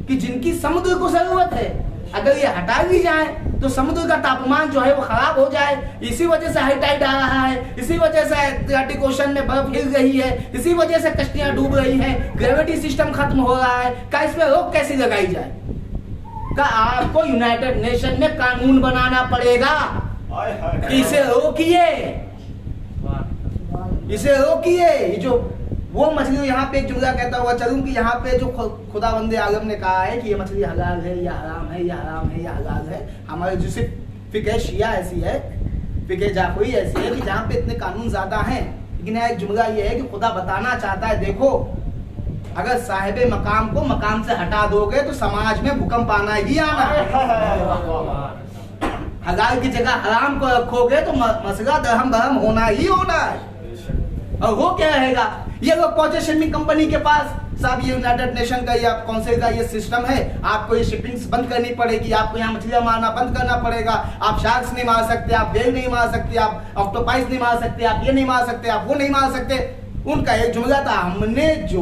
कि जिनकी समुद्र को जरूरत है। अगर ये हटा दी जाए तो समुद्र का तापमान जो है वो खराब हो जाए। इसी वजह से हाई टाइड आ रहा है, इसी वजह से एटलांटिक ओशन में बर्फ हिल रही है, इसी वजह से कश्तियां डूब रही हैं, ग्रेविटी सिस्टम खत्म हो रहा है। का इस पे रोक कैसे लगाई जाए? का आपको यूनाइटेड नेशन में कानून बनाना पड़ेगा कि इसे रोकिए, इसे रोकिए। जो वो मछली यहाँ पे एक जुमला कहता हुआ चलूं कि यहाँ पे जो खुदावंदे आलम ने कहा है कि ये मछली हलाल है या हराम है, या हराम है या हलाल है। हमारे जैसे फिक़ह शिया ऐसी है, फिक़ह जाफरी ऐसी है कि जहाँ पे इतने कानून ज्यादा हैं। लेकिन एक जुमला ये है कि खुदा बताना चाहता है, देखो अगर साहिबे मकाम को मकाम से हटा दोगे तो समाज में भूकंप आना ही आना। हलाल की जगह हराम को रखोगे तो मसला दरहम बरहम होना ही होना है। और वो क्या रहेगा? ये लोग पहुंचे शिपिंग कंपनी के पास, साहब ये यूनाइटेड नेशन का या काउंसिल का ये सिस्टम है, आपको ये शिपिंग्स बंद करनी पड़ेगी, आपको यहाँ मछलियां मारना बंद करना पड़ेगा, आप शार्क्स नहीं मार सकते, आप व्हेल नहीं मार सकते, आप ऑक्टोपाइस नहीं मार सकते, आप ये नहीं मार सकते, आप वो नहीं मार सकते। उनका एक जुमला था, हमने जो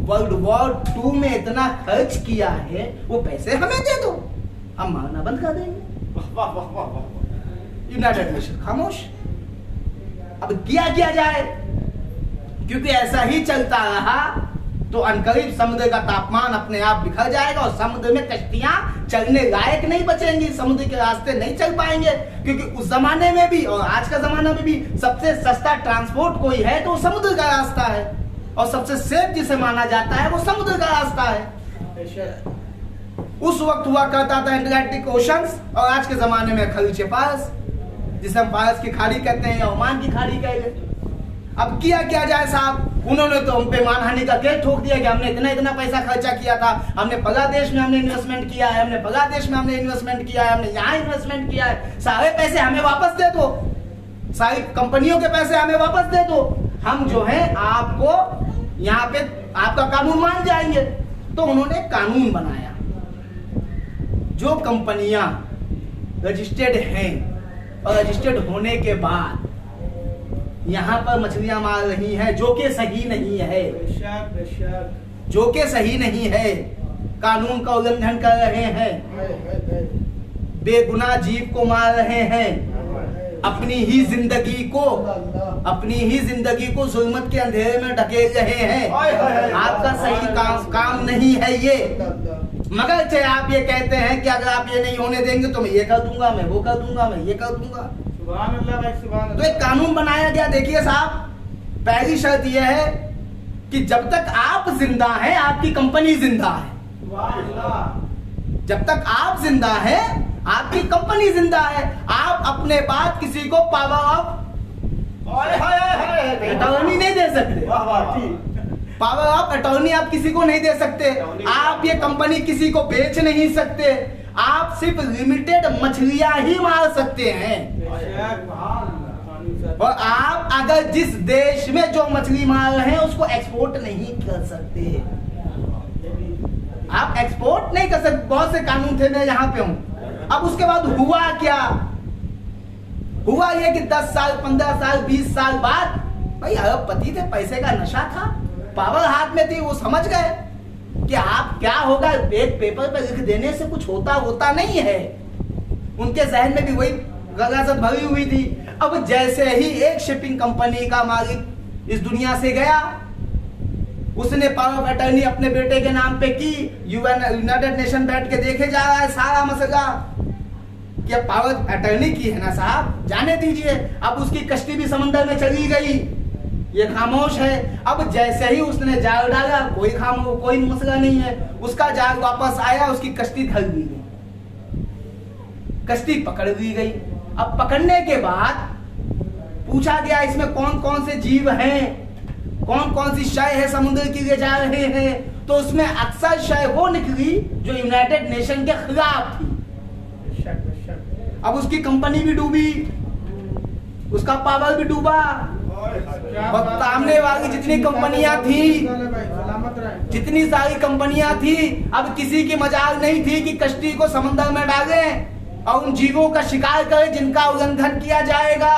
वर्ल्ड वॉर 2 में इतना खर्च किया है वो पैसे हमें दे दो, हम मारना बंद कर देंगे। यूनाइटेड नेशन खामोश। अब किया जाए, क्योंकि ऐसा ही चलता रहा तो अनकरीब समुद्र का तापमान अपने आप बिखर जाएगा और समुद्र में कश्तियां चलने लायक नहीं बचेंगी, समुद्र के रास्ते नहीं चल पाएंगे। क्योंकि उस जमाने में भी और आज का जमाना में भी सबसे सस्ता ट्रांसपोर्ट कोई है तो समुद्र का रास्ता है, और सबसे सेफ जिसे माना जाता है वो समुद्र का रास्ता है। उस वक्त हुआ करता था अटलांटिक ओशंस, और आज के जमाने में खलीज फारस, जिसे हम फारस की खाड़ी कहते हैं या ओमान की खाड़ी कहते। अब किया क्या जाए साहब, उन्होंने तो हम पे मानहानि का केस ठोक दिया कि हमने इतना पैसा खर्चा किया था, हमने बांग्लादेश में हमने इन्वेस्टमेंट किया है, हमने बांग्लादेश में हमने इन्वेस्टमेंट किया है, हमने यहाँ इन्वेस्टमेंट किया है, सारे पैसे हमें वापस दे दो, सारी कंपनियों के पैसे हमें वापस दे दो, हम जो है आपको यहाँ पे आपका कानून मान जाएंगे। तो उन्होंने कानून बनाया, जो कंपनियां रजिस्टर्ड हैं और रजिस्टर्ड होने के बाद यहाँ पर मछलियां मार रही हैं, जो कि सही नहीं है, जो कि सही नहीं है, कानून का उल्लंघन कर रहे हैं, बेगुनाह जीव को मार रहे हैं, अपनी ही जिंदगी को जुल्मत के अंधेरे में ढकेल रहे हैं। आपका सही काम नहीं है ये। मगर चाहे आप ये कहते हैं कि अगर आप ये नहीं होने देंगे तो मैं ये कर दूंगा, मैं वो कर दूंगा, मैं ये कर दूंगा। तो एक कानून बनाया गया। देखिए साहब, पहली शर्त यह है कि जब तक आप जिंदा हैं आपकी कंपनी जिंदा है। जब तक आप जिंदा हैं आपकी कंपनी जिंदा है। आप अपने बाद किसी को पावर ऑफ अटॉर्नी नहीं दे सकते, पावर ऑफ अटॉर्नी आप किसी को नहीं दे सकते। आप ये कंपनी किसी को बेच नहीं सकते। आप सिर्फ लिमिटेड मछलियां ही मार सकते हैं। और आप अगर जिस देश में जो मछली मार रहे हैं उसको एक्सपोर्ट नहीं कर सकते। आप एक्सपोर्ट नहीं कर सकते। बहुत से कानून थे, मैं यहाँ पे हूं। अब उसके बाद हुआ क्या? हुआ ये कि 10 साल 15 साल 20 साल बाद भाई अरबपति थे, पैसे का नशा था, पावर हाथ में थी, वो समझ गए कि आप क्या होगा, एक पेपर पे लिख देने से कुछ होता नहीं है। उनके जहन में भी वही गलाजत भरी हुई थी। अब जैसे ही एक शिपिंग कंपनी का मालिक इस दुनिया से गया, उसने पावर ऑफ अटर्नी अपने बेटे के नाम पे की। यूनाइटेड नेशन बैठ के देखे जा रहा है सारा मसला कि पावर अटर्नी की है ना साहब, जाने दीजिए। अब उसकी कश्ती भी समंदर में चली गई, ये खामोश है। अब जैसे ही उसने जाल डाला, कोई मसला नहीं है। उसका जाल वापस आया, उसकी कश्ती ढल दी गई, कश्ती पकड़ ली गई। अब पकड़ने के बाद पूछा गया इसमें कौन कौन से जीव हैं, कौन कौन सी शय है समुद्र की ले जा रहे हैं। तो उसमें अक्सर शय वो निकली जो यूनाइटेड नेशन के खिलाफ थी। अब उसकी कंपनी भी डूबी, उसका पावर भी डूबा, और सामने वाली जितनी कंपनियां थी, जितनी सारी कंपनियां थी, अब किसी की मजाल नहीं थी कि कश्ती को समंदर में डालें और उन जीवों का शिकार करें जिनका उल्लंघन किया जाएगा।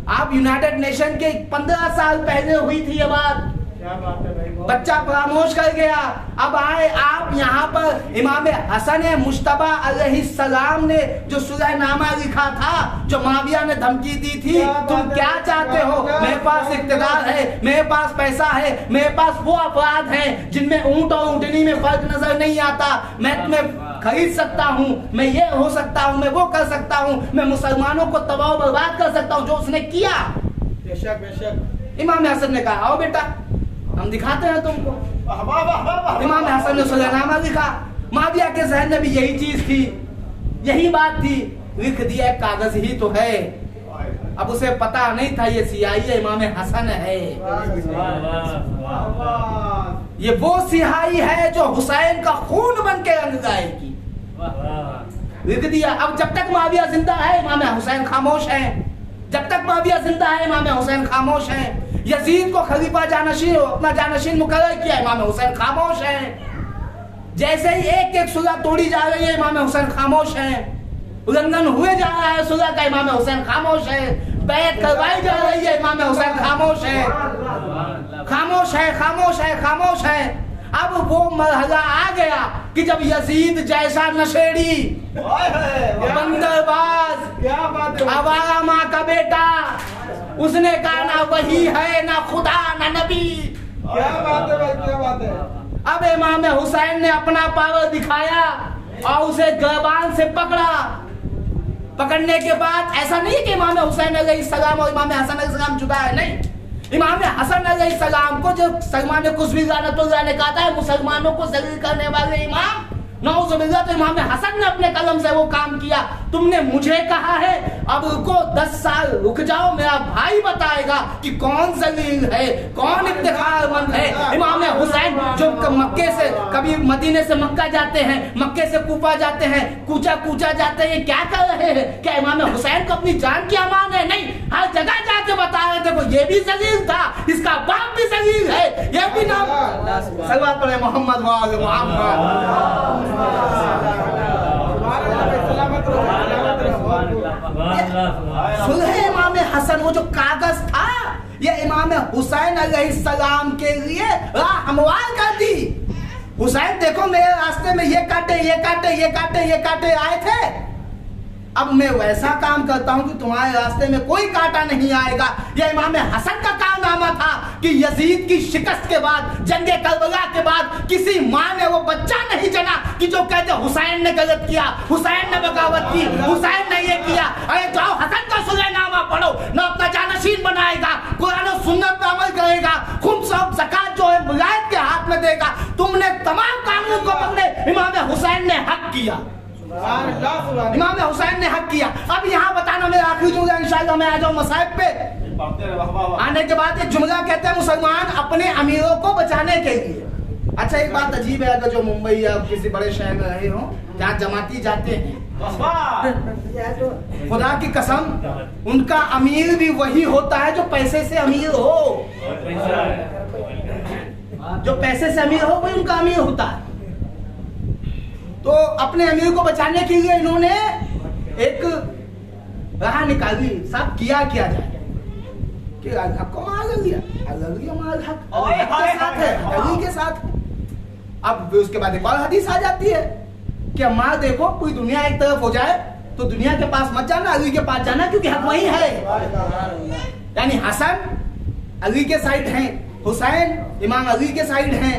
आप यूनाइटेड नेशन के 15 साल पहले हुई थी ये बात। क्या बात है भाई, बच्चा खामोश कर गया। अब आए आप यहाँ पर इमाम हसन मुश्तबा अलैहिस्सलाम ने जो सुलहनामा लिखा था, जो माविया ने धमकी दी थी, तुम क्या चाहते हो, मेरे पास इख्तियार है, मेरे पास पैसा है, मेरे पास वो अपराध है जिनमें ऊंट और ऊंटनी में फर्क नजर नहीं आता। मैं तुम्हें खरीद सकता हूँ, मैं ये हो सकता हूँ, मैं वो कर सकता हूँ, मैं मुसलमानों को तबाह बर्बाद कर सकता हूँ, जो उसने किया। बेशक बेशक। इमाम हसन ने कहा आओ बेटा हम दिखाते हैं तुमको। इमाम हसन ने सुलहनामा लिखा। माविया के जहन में भी यही चीज थी, यही बात थी। लिख दिया, कागज ही तो है। अब उसे पता नहीं था ये सियाही इमाम हसन है, ये वो सियाही है जो हुसैन का खून बन के रंग जाएगी। लिख दिया। अब जब तक माविया जिंदा है इमाम हुसैन खामोश है, जब तक माविया जिंदा है इमाम हुसैन खामोश है। यजीद को खलीफा अपना जानशीन मुकर्रर किया, इमाम हुसैन खामोश है। जैसे ही एक एक सुलह तोड़ी जा रही है इमाम हुसैन खामोश है। उल्लंघन हुए जा रहा है सुलह का, इमाम हुसैन खामोश है। बैत करवाई जा रही है, इमाम हुसैन खामोश है, खामोश है, खामोश है, खामोश है। अब वो मरहला आ गया कि जब यजीद जैसा नशेड़ी, बंदरबाज, आवारा माँ का बेटा, उसने कहा ना वही है, ना खुदा, ना नबी, क्या बात है भाई, क्या बात है। अब इमाम हुसैन ने अपना पावर दिखाया और उसे गिरबान से पकड़ा। पकड़ने के बाद ऐसा नहीं कि इमाम हुसैन अलैहिस्सलाम और इमाम हसन अलैहिस्सलाम जुदा है, नहीं। इमाम हसन अलैहिस्सलाम को जो सलमान कुस्बी लानतुल्लाह ने कहा था मुसलमानों को जलील करने वाले इमाम, नौजुबिल्लाह, तो इमाम हसन ने अपने कलम से वो काम किया। तुमने मुझे कहा है अब रुको 10 साल रुक जाओ, मेरा भाई बताएगा कि कौन जलील है, कौन इफ्तिखारमंद है। इमाम हुसैन जो मक्के से कभी मदीने से मक्का जाते हैं, मक्के से कूफा जाते हैं, कूचा जाते हैं, क्या कर रहे हैं? क्या इमाम हुसैन को अपनी जान की अमान है? नहीं, हर जगह जाके बता रहे देखो ये भी जलील था, इसका बाप भी जलील है, ये भी नाम सल्लल्लाहु अलैहि मोहम्मद वाले मोहम्मद। सुलह इमाम हसन, वो जो कागज था ये इमाम हुसैन अलैहिस्सलाम के लिए राह हमवार कर दी। हुसैन देखो मेरे रास्ते में ये काटे आए थे, अब मैं वैसा काम करता हूं कि तुम्हारे रास्ते में कोई कांटा नहीं आएगा। यह इमाम हसन का कारनामा था कि यजीद की शिकस्त के बाद, जंगे करबला के बाद किसी माँ ने वो बच्चा नहीं जना कि जो कहते हुसैन ने गलत किया, हुसैन ने बगावत की, हुसैन ने ये किया। अरे जाओ हसन का सुलहनामा पढ़ो, न अपना जानशीन बनाएगा, कुरान और सुन्नत पर अमल करेगा, खुम्स और ज़कात जो है विलायत के हाथ में देगा। तुमने तमाम कानून को पकड़े, इमाम हुसैन ने हक किया, इमाम हुसैन ने हक किया। अब यहाँ बताना मेरा आखिरी जुमला, इंशाअल्लाह मैं आ जाऊँ मसाइब पे। आने के बाद एक जुमला कहते हैं मुसलमान अपने अमीरों को बचाने के लिए। अच्छा एक बात अजीब है, अगर जो मुंबई या किसी बड़े शहर में रहे हो जहाँ जमाती जाते हैं, खुदा की कसम उनका अमीर भी वही होता है जो पैसे से अमीर हो, जो पैसे से अमीर हो वही उनका अमीर होता है। तो अपने अमीर को बचाने के लिए इन्होंने एक राह निकाली, साहब किया जाए कि आपको मार लिया, माल हक के साथ। अब उसके बाद एक और हदीस आ जाती है कि माँ देखो पूरी दुनिया एक तरफ हो जाए तो दुनिया के पास मत जाना, अली के पास जाना, क्योंकि हक वही है। यानी हसन अली के साइड हैं, हुसैन इमाम अली के साइड हैं।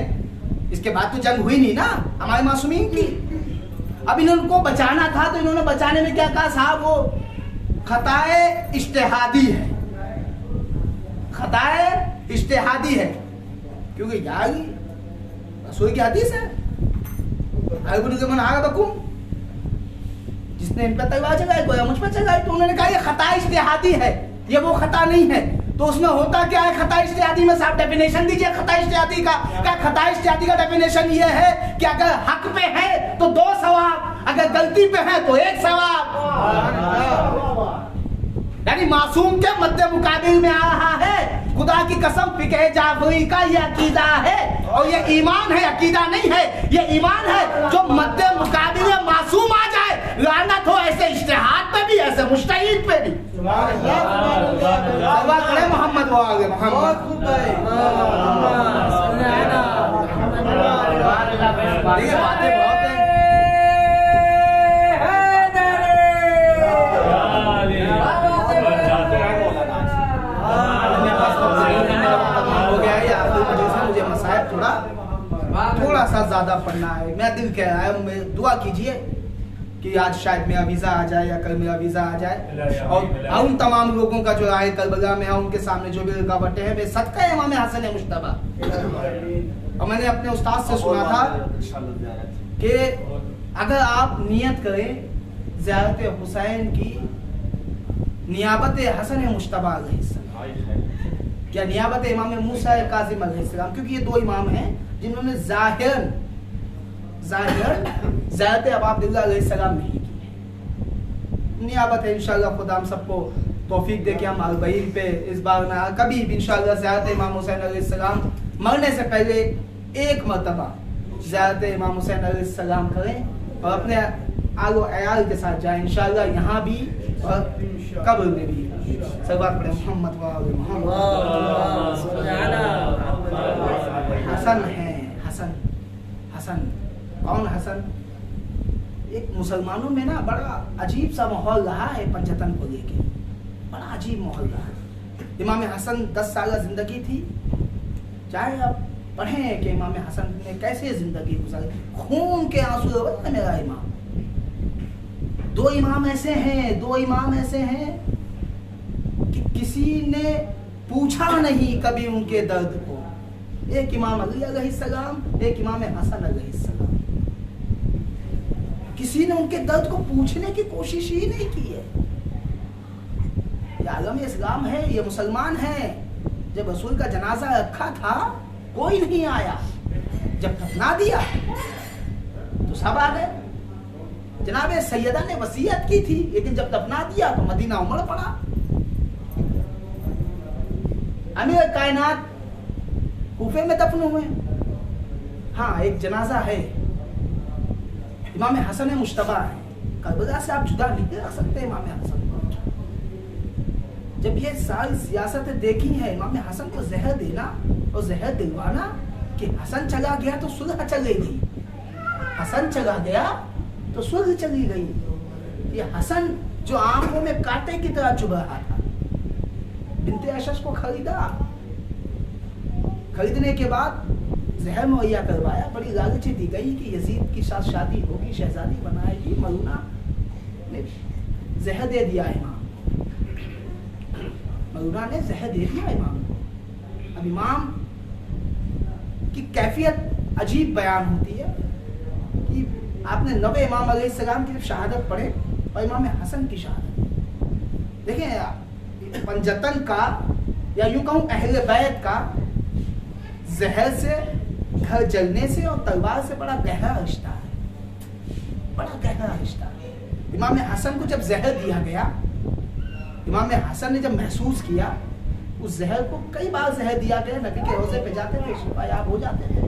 इसके बाद तो जंग हुई नहीं ना हमारे मासूमीन की। अब इनको बचाना था तो इन्होंने बचाने में क्या कहा, साहब वो खताए इज्तिहादी है, खताए इज्तिहादी है, क्योंकि यार रसूल की हदीस है, जिसने इन पर तलवार चलाई कोई मुझ पर चलाई। तो उन्होंने कहा ये खता इज्तिहादी है, ये वो खता नहीं है। तो उसमें होता क्या है, खता इज्तिहादी में साहब डेफिनेशन दीजिए खता इज्तिहादी का। क्या खता इज्तिहादी का डेफिनेशन ये है कि अगर हक पे है तो 2 सवाब, अगर गलती पे है तो 1 सवाब। यानी मासूम के मध्य मुकाबिल में आ रहा है। खुदा की कसम फिक़ह जाफरी का ये अकीदा है, और ये ईमान है, अकीदा नहीं है, ये ईमान है। जो मध्य मुकाबिल में मासूम आ जाए, लानत हो ऐसे इज्तिहाद पे भी, ऐसे मुज्तहिद पे भी। मोहम्मद वाले मोहम्मद बातें बहुत हैं। मुझे मसाइब थोड़ा सा ज्यादा पढ़ना है, मैं दिल कह रहा है, मैं दुआ कीजिए कि आज शायद मेरा वीजा आ जाए या कल मेरा वीजा आ जाए, और उन तमाम लोगों का जो राय करबला में है उनके सामने जो भी रुकावटें हैं, मैं सदका इमाम हसन मुश्तबा। और मैंने अपने उस्ताद से सुना था कि अगर आप नियत करें ज़ियारत हुसैन की नियाबत हसन मुश्तबा अलैहिस्सलाम या नियाबत इमाम मूसा काज़िम अलैहिस्सलाम, क्योंकि ये 2 इमाम हैं जिन्होंने ज़ाहिरन ज़ियारत अबू अब्दुल्लाह अलैहिस्सलाम नहीं की। नियाबत है, इंशाअल्लाह खुदा हम सबको तौफीक दे कि हम अल-बईर पे इस बार ना कभी भी इंशाअल्लाह ज़ियारत इमाम हुसैन अलैहिस्सलाम मरने से पहले 1 मरतबा ज़ियारत इमाम हुसैन अलैहिस्सलाम करें और अपने आलो अयाल के साथ जाएं इंशाअल्लाह, यहाँ भी और कब्र में भी। सल्लल्लाहु अलैहि मोहम्मद वाले मोहम्मद। हसन है, हसन कौन हसन? एक मुसलमानों में ना बड़ा अजीब सा माहौल रहा है पंजतन को लेके, बड़ा अजीब माहौल रहा है। इमाम हसन 10 साल जिंदगी थी, चाहे आप पढ़ें कि इमाम हसन ने कैसे जिंदगी गुजारी, खून के आंसू है मेरा इमाम। दो इमाम ऐसे हैं कि किसी ने पूछा नहीं कभी उनके दर्द को। एक इमाम अली अलैहिस्सलाम, एक इमाम हसन अलैहिस्सलाम। किसी ने उनके दर्द को पूछने की कोशिश ही नहीं की है। ये आलम इस्लाम है, ये मुसलमान है। जब रसूल का जनाजा रखा था कोई नहीं आया, जब दफना दिया तो सब आ गए। जनाबे सैयदा ने वसीयत की थी, लेकिन जब दफना दिया तो मदीना उमड़ पड़ा। अमीर कायनात कूफे में दफन हुए। हाँ, एक जनाजा है, इमाम हसन मुश्तबा है। करबला से आप जुदा नहीं रख सकते इमाम हसन को। जब ये सारी सियासतें देखी है, इमाम हसन को जहर देना और जहर दिलवाना कि हसन चला गया तो सुलह चली गई, हसन चला गया तो सुलह चली गई। ये हसन जो आंखों में कांटे की तरह चुभ रहा था, बिन्ते अशश को खरीदने के बाद जहर मुहैया करवाया। बड़ी लालची दी गई कि यजीद की साथ शादी होगी, शहजादी बनाएगी। मरूना ने जहर दे दिया इमाम, मरूना ने जहर दे दिया इमाम। अब इमाम की कैफियत अजीब बयान होती है कि आपने 9 इमाम अलैहिस्सलाम की शहादत पढ़े और इमाम हसन की शहादत देखें। पंजतन का या यूं कहूं अहले बैत का जहर से, घर जलने से और तलवार से बड़ा गहरा रिश्ता है, बड़ा गहरा रिश्ता है। इमाम हसन को जब जहर दिया गया, इमाम हसन ने जब महसूस किया, उस जहर को कई बार जहर दिया गया, नबी के रोजे पे जाते थे, शिफायाब हो जाते थे।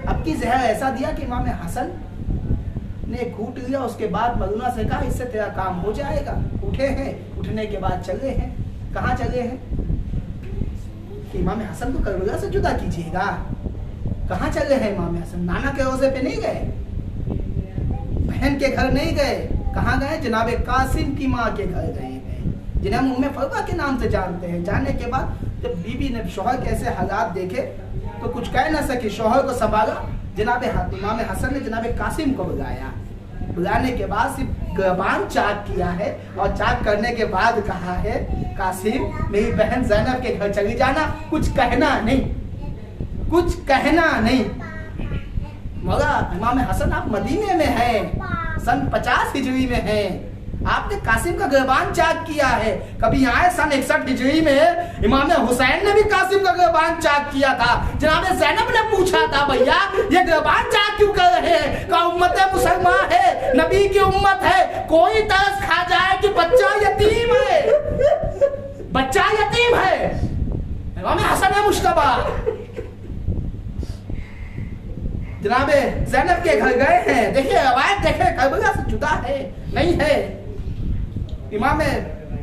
अब की जहर ऐसा दिया कि इमाम हसन ने घूट लिया। उसके बाद मरूना से कहा इससे तेरा काम हो जाएगा। उठे हैं, उठने के बाद चले हैं। कहाँ चले हैं कि इमाम हसन को करबला से जुदा कीजिएगा। कहाँ चले हैं इमाम हसन? नाना के रोजे पे नहीं गए, बहन के घर नहीं गए। कहाँ गए? जनाब कासिम की माँ के घर गए हैं, जिन्हें हम उम्मे फरवा के नाम से जानते हैं। जानने के बाद जब बीबी ने शौहर के ऐसे हालात देखे तो कुछ कह न सके, शौहर को संभाला। जनाब इमाम हसन ने जनाब कासिम को बुलाया। बुलाने के बाद सिर्फ गिरबान चाक किया है और चाक करने के बाद कहा है, कासिम मेरी बहन ज़ैनब के घर चली जाना, कुछ कहना नहीं, कुछ कहना नहीं। मौला इमाम हसन आप मदीने में हैं, सन 50 हिजरी में हैं, आपने कासिम का गिरबान चाक किया है। कभी आए सन 61 हिजरी में इमाम हुसैन ने भी कासिम का गिरबान चाक किया था। जनाब ज़ैनब ने पूछा था, भैया ये गिरबान चाक क्यों कर रहे हैं? का उम्मत मुसलमान है, नबी की उम्मत है, कोई तरस खा जाए कि बच्चा यतीम है, बच्चा यतीम है। इमाम हसन मुश्तबा जनाब ज़ैनब के घर गए हैं। देखिए रवायत देखे, करबला से जुदा है नहीं है। इमाम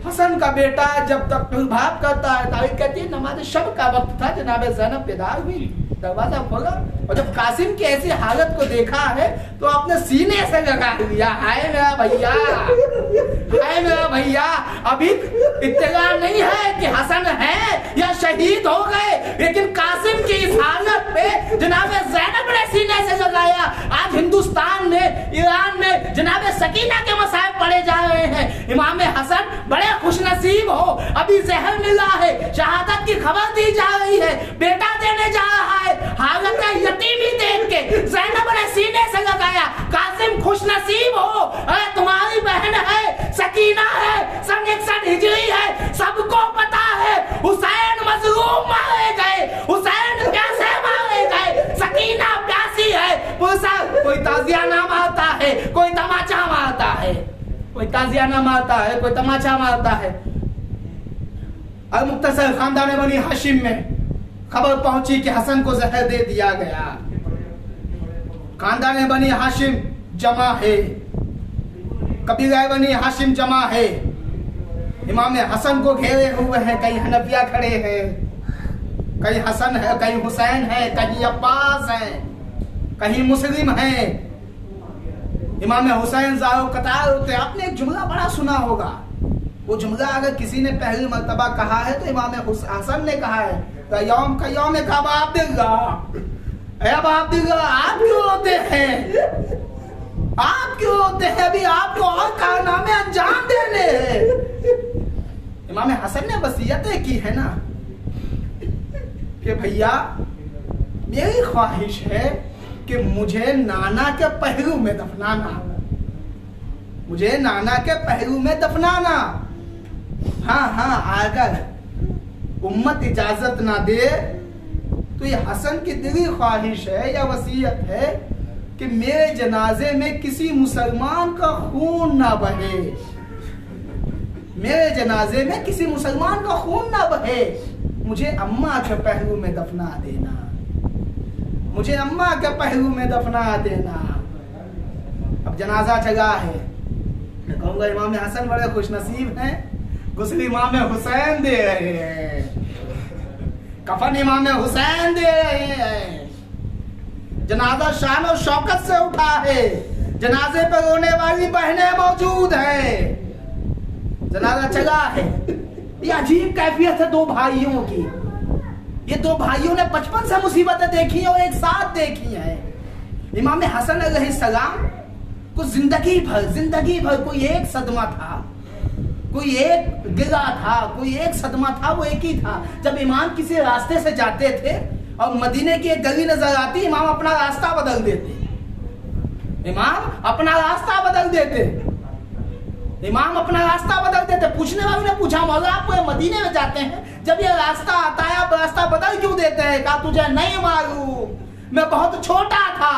हसन का बेटा जब तक प्रभाव करता है, तारीख कहती है नमाज शब का वक्त था, जनाब ज़ैनब बेदार हुई, दरवाजा खोला और जब कासिम की ऐसी हालत को देखा है तो आपने सीने से लगा लिया, हाय मेरा भैया, हाय मेरा भैया। अभी इत्तला नहीं है कि हसन है या शहीद हो गए, लेकिन कासिम की इस हालत पे जनाब ज़ैनब ने सीने से लगाया। आज हिंदुस्तान में, ईरान में जनाब सकीना के मसाइब पढ़े जा रहे हैं। इमाम हसन बड़े खुशनसीब हो, अभी जहर मिला है, शहादत की खबर दी जा रही है, बेटा देने जा रहा है। हालत का यतीमी देख के ज़ैनब ने सीने से लगाया, कासिम खुशनसीब हो, अरे तुम्हारी बहन है, सकीना है, सन 61 हिजरी है, सबको पता है हुसैन मजलूम मारे गए, हुसैन प्यासे मारे गए, सकीना प्यासी है। कोई ताजिया ना मारता है, कोई तमाचा मारता है, कोई ताजिया ना मारता है, कोई तमाचा मारता है। अल-मुख्तसर खानदान बनी हाशिम में खबर पहुंची कि हसन को जहर दे दिया गया। खानदान बनी हाशिम जमा है, कबीला बनी हाशिम जमा है। इमाम हसन को घेरे हुए हैं, कहीं हनफिया खड़े हैं, कहीं हसन है, कहीं हुसैन है, कहीं अब्बास है, कहीं मुस्लिम है। इमाम हुसैन जाओ कतार होते। आपने एक जुमला बड़ा सुना होगा, वो जुमला अगर किसी ने पहली मर्तबा कहा है तो इमाम हसन ने कहा है, तो यौम का यौम एक अब आप दिल्ला, अब आप दिल्ला, आप क्यों होते हैं? आप क्यों होते हैं? अभी आपको और कारनामे अंजाम देने हैं। इमाम हसन ने वसीयतें की है ना कि भैया मेरी ख्वाहिश है कि मुझे नाना के पहलू में दफनाना, मुझे नाना के पहलू में दफनाना। हाँ हाँ, अगर उम्मत इजाजत ना दे तो ये हसन की दिली ख्वाहिश है या वसीयत है कि मेरे जनाजे में किसी मुसलमान का खून ना बहे, मेरे जनाजे में किसी मुसलमान का खून ना बहे। मुझे अम्मा के पहलू में दफना देना, मुझे अम्मा के पहलू में दफना देना। अब जनाजा चला है, मैं कहूँगा इमाम हसन बड़े खुशनसीब हैं, गुस्ल इमाम हुसैन दे रहे हैं, कफन इमाम हुसैन दे रहे हैं। जनाजा शान और शौकत से उठा है, जनाजे पर रोने वाली बहनें मौजूद हैं, जनाजा चला है। ये अजीब कैफियत है दो भाइयों की। ये दो भाइयों ने बचपन से मुसीबतें देखी और एक साथ देखी हैं। इमाम हसन अलैहिस्सलाम को जिंदगी भर कोई एक सदमा था, कोई एक गिला था, कोई एक सदमा था, वो एक ही था। जब इमाम किसी रास्ते से जाते थे और मदीने की एक गली नजर आती, इमाम अपना रास्ता बदल देते, इमाम अपना रास्ता बदल देते, इमाम अपना रास्ता बदल देते। पूछने वालों ने पूछा, मौला आप मदीने में जाते हैं, जब ये रास्ता आता है आप रास्ता बदल क्यों देते हैं? कहा तुझे नहीं मालूम, मैं बहुत छोटा था।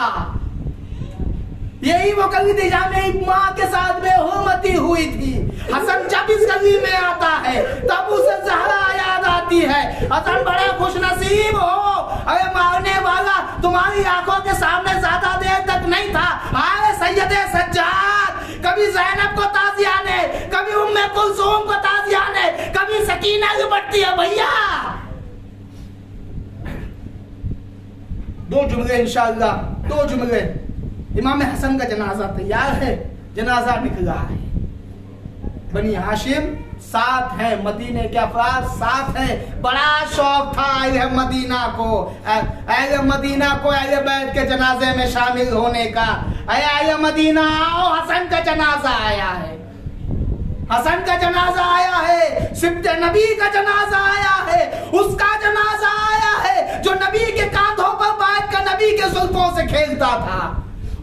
यही वो गली थी जहां मेरी माँ के साथ बेहुरमती हुई थी। हसन जब इस गली में आता है तब उसे ज़हरा याद आती है। हसन बड़े खुशनसीब हो, अरे मारने वाला तुम्हारी आंखों के सामने ज्यादा देर तक नहीं था। आए सैयदे सज्जाद, कभी ज़ैनब को ताज़िया ने, कभी उम्मे कुलसूम को ताज़िया ने, कभी सकीना की बढ़ती है भैया। दो जुमले इंशाअल्लाह, दो जुमले। इमाम हसन का जनाजा तैयार है, जनाजा निकला है। बनी हाशिम साथ है, मदीने के अफराद साथ है। बड़ा शौक था अहले मदीना को, अहले मदीना को अहले बैत के जनाजे में शामिल होने का। अहले मदीना आओ, हसन का जनाजा आया है, हसन का जनाजा आया है, सिब्त नबी का जनाजा आया है, उसका जनाजा आया है जो नबी के कांधों पर बैठ कर नबी के जुल्फों से खेलता था।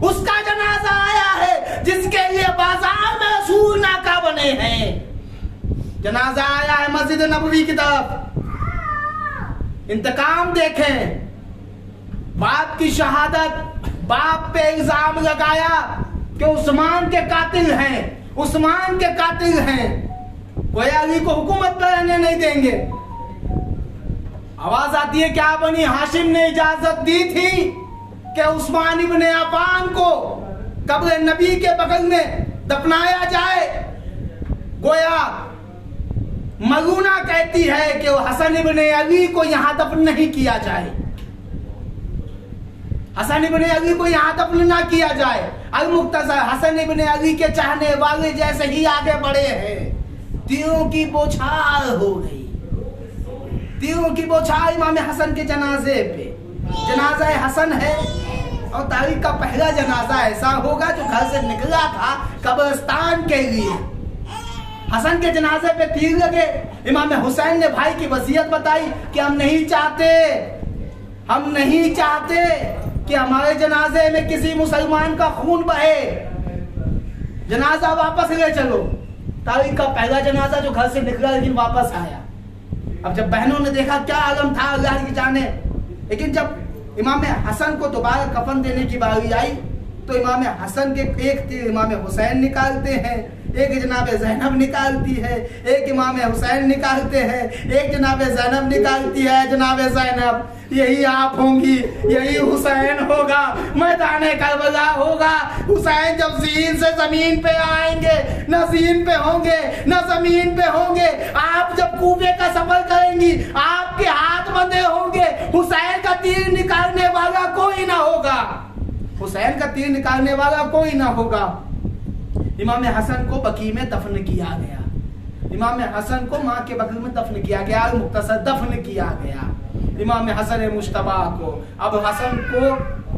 उसका जनाजा आया है जिसके लिए बाजार में रसूल नाका बने हैं। जनाजा आया है मस्जिद नबवी की तरफ। इंतकाम देखें, बाप की शहादत, बाप पे इल्जाम लगाया कि उस्मान के कातिल हैं, उस्मान के कातिल हैं, कोई अली को हुकूमत पर रहने नहीं देंगे। आवाज आती है क्या बनी हाशिम ने इजाजत दी थी कि उस्मान इब्ने अफान को कब्र नबी के बगल में दफनाया जाए। गोया मलूना कहती है कि हसन इब्ने अली को यहां दफन नहीं किया जाए, हसन इब्ने अली को यहां दफन ना किया जाए। अल मुख्तसर हसन इब्ने अली के चाहने वाले जैसे ही आगे बढ़े हैं, तीरों की बौछार हो गई, तीरों की बौछार इमाम हसन के जनाजे पे। जनाजा हसन है और तारीख का पहला जनाजा ऐसा होगा जो घर से निकला था कब्रिस्तान के लिए। हसन के जनाजे पे तीर लगे। इमाम हुसैन ने भाई की वसीयत बताई कि हम नहीं चाहते कि हमारे जनाजे में किसी मुसलमान का खून बहे, जनाजा वापस ले चलो। तारीख का पहला जनाजा जो घर से निकला लेकिन वापस आया। अब जब बहनों ने देखा क्या आलम था अल्लाह की जाने, लेकिन जब इमाम हसन को दोबारा कफन देने की बारी आई तो इमाम हसन के एक तीर इमाम हुसैन निकालते हैं, एक जनाब ज़ैनब निकालती है, एक इमाम हुसैन निकालते हैं, एक जनाब ज़ैनब निकालती है। जनाब ज़ैनब, यही आप होंगी, यही हुसैन होगा, मैदान करबला होगा। हुसैन जब ज़ीन से ज़मीन पे आएंगे, न ज़ीन पे होंगे न ज़मीन पे होंगे। आप जब कूबे का सफर करेंगी, आपके हाथ बंधे होंगे, हुसैन का तीर निकालने वाला कोई ना होगा, हुसैन का तीर निकालने वाला कोई ना होगा। इमाम हसन को बकी में दफन किया गया, इमाम हसन को माँ के बगल में दफन किया गया, मुख्तसर दफन किया गया। इमाम हसन मुश्तबा को। अब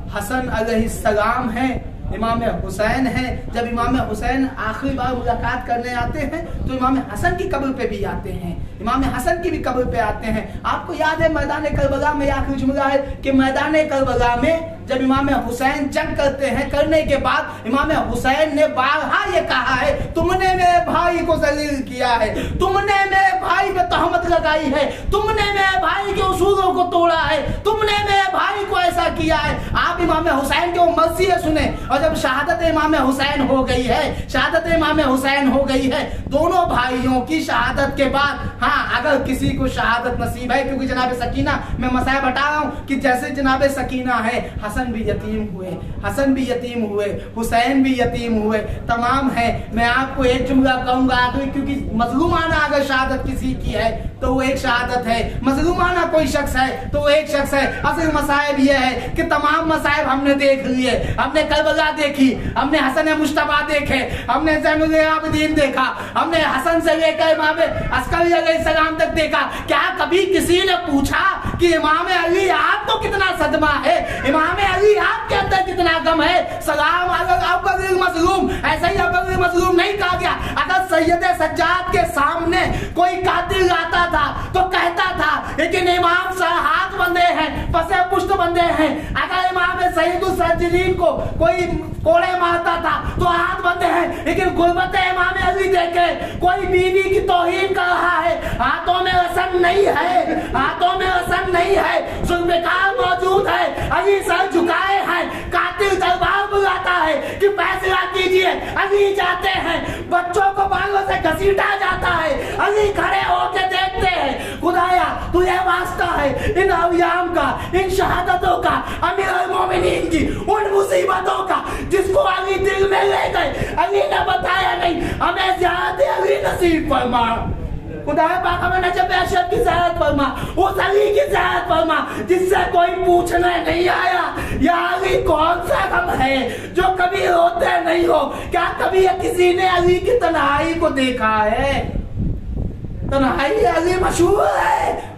हसन अलैहिस्सलाम है, इमाम हुसैन है। जब इमाम हुसैन आखिरी बार मुलाकात करने आते हैं तो इमाम हसन की कब्र पे भी आते हैं, इमाम हसन की भी कब्र पे आते हैं। आपको याद है मैदान करबला में आखिरी जुमला है कि मैदान करबला में जब इमाम हुसैन जंग करते हैं, करने के बाद इमाम हुसैन ने बारहा ये कहा है, तुमने मेरे भाई को जलील किया है, तुमने मेरे भाई पे तहमत लगाई है, तुमने मेरे भाई के उसूलों को तोड़ा है, तुमने मेरे भाई को ऐसा किया है। आप इमाम हुसैन के मर्जी सुने। और जब शहादत इमाम हुसैन हो गई है, शहादत इमाम हुसैन हो गई है, दोनों भाइयों की शहादत के बाद, हाँ अगर किसी को शहादत नसीब है, क्योंकि जनाब सकीना मैं मसाया बता रहा हूँ कि जैसे जनाब सकीना है, हसन भी यतीम हुए, हसन भी यतीम हुए, हुसैन भी यतीम हुए, तमाम है। मैं आपको एक जुमला कहूंगा आखिरी, क्योंकि मजलूमाना अगर शहादत किसी की है तो वो एक शहादत है, मजलूमाना कोई शख्स है तो वो एक शख्स है। असल मसाइब ये है कि तमाम मसाइब हमने देख लिए, हमने करबला देखी, हमने हसन मुश्तबा देखे, हमने ज़ैनुल आबिदीन देखा, हमने हसन से लेकर इमाम अस्कर अलैहिस्सलाम तक देखा। क्या कभी किसी ने पूछा कि इमाम अली आपको कितना सदमा है, इमाम अली आपके अंदर कितना गम है? सलाम अब्बुल मज़लूम, ऐसा ही अब्बुल मज़लूम नहीं कहा गया। अगर सैयद सज्जाद के सामने कोई कातिल आता था तो कहता था लेकिन इमाम साहब हाथ बंधे हैं, पसे पुष्ट बंधे हैं। अगर इमाम सैयदुल सज्जादीन को कोई कोड़े मारता था तो हाथ बंधे हैं, लेकिन गुर्बत इमाम अली देखे कोई बीवी की तौहीन कर रहा है, हाथों में रसन नहीं है, हाथों में रसन नहीं है, जुल्फ़िकार मौजूद है, अली सर झुकाए हैं, कातिल दरबार बुलाता है कि फैसला कीजिए, अली जाते हैं, बच्चों को बालों से घसीटा जाता है, अली खड़े होकर देखते हैं। खुदाया तुझे वास्ता है इन अवयाम का, इन शहादतों का, अमीर अल मोमिनीन की उन मुसीबतों का जिसको अली दिल में ले गए, अली ने बताया नहीं, हमें ज़ियारत अली नसीब फरमा। खुदा पाक हमें नजब अशरफ की ज़ियारत फरमा, उस अली की ज़ियारत फरमा जिससे कोई पूछने नहीं आया या अली कौन सा गम है जो कभी रोते नहीं हो। क्या कभी किसी ने अली की तन्हाई को देखा है? तन्हाई अली मशहूर है।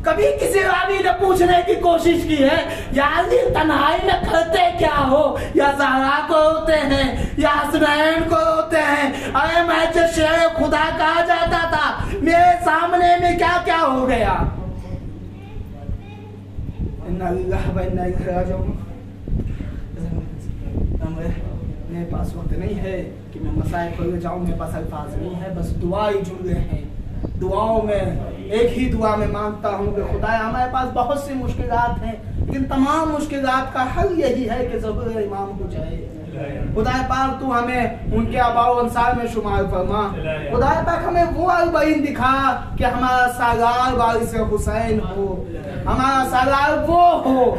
कभी किसी रावी ने पूछने की कोशिश की है या अली तन्हाई में करते क्या हो, या ज़हरा को रोते हैं या हसनैन को रोते हैं? अरे मैं जो शेर खुदा कहा जाता था, मेरे सामने में क्या क्या हो गया। मेरे पास वक्त नहीं है कि मैं मसाइल खोल जाऊं, मेरे पास अल्फाज नहीं है, बस दुआ ही जुड़ रहे हैं। दुआओं में एक ही दुआ में मांगता हूँ कि खुदाया हमारे पास बहुत सी मुश्किलात हैं, लेकिन तमाम मुश्किलात का हल यही है कि ज़बूर इमाम हो जाए। खुदाया पाक तू हमें उनके आबाओ अंसार में शुमार फरमा। खुदाया पाक हमें वो अलबईन दिखा कि हमारा सालार वारिस हुसैन हो, हमारा सालार वो हो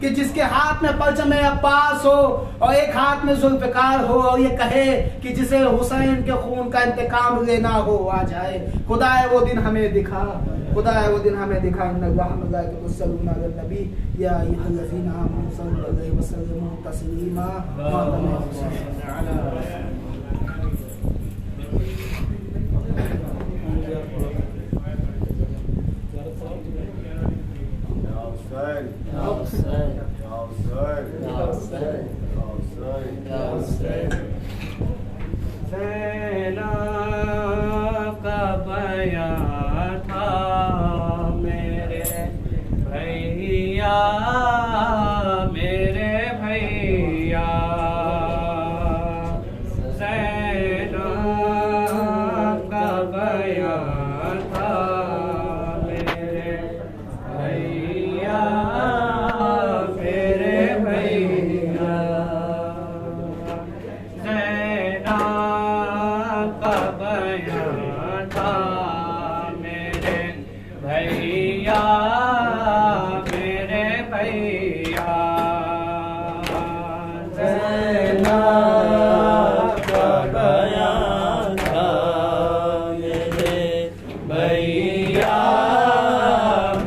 कि जिसके हाथ में परचम अब्बास हो और एक हाथ में जुल्फ़िकार हो, और ये कहे कि जिसे हुसैन के खून का इंतकाम लेना हो आ जाए। खुदा है वो दिन हमें दिखा, खुदा है वो दिन हमें दिखा। इन्नल्लाह मलाइकतहु युसल्लूना अलन नबी या अय्युहल्लज़ीना आमनू सल्लु अलैहि व सल्लिमू तस्लीमा। ज़ैनब का बयां था मेरे भैया, मेरे भैया। ज़ैनब का बयां था मेरे भैया, मेरे भैया। ज़ैनब का बयां था मेरे भैया, मेरे भैया। ज़ैनब का बयां था मेरे भैया,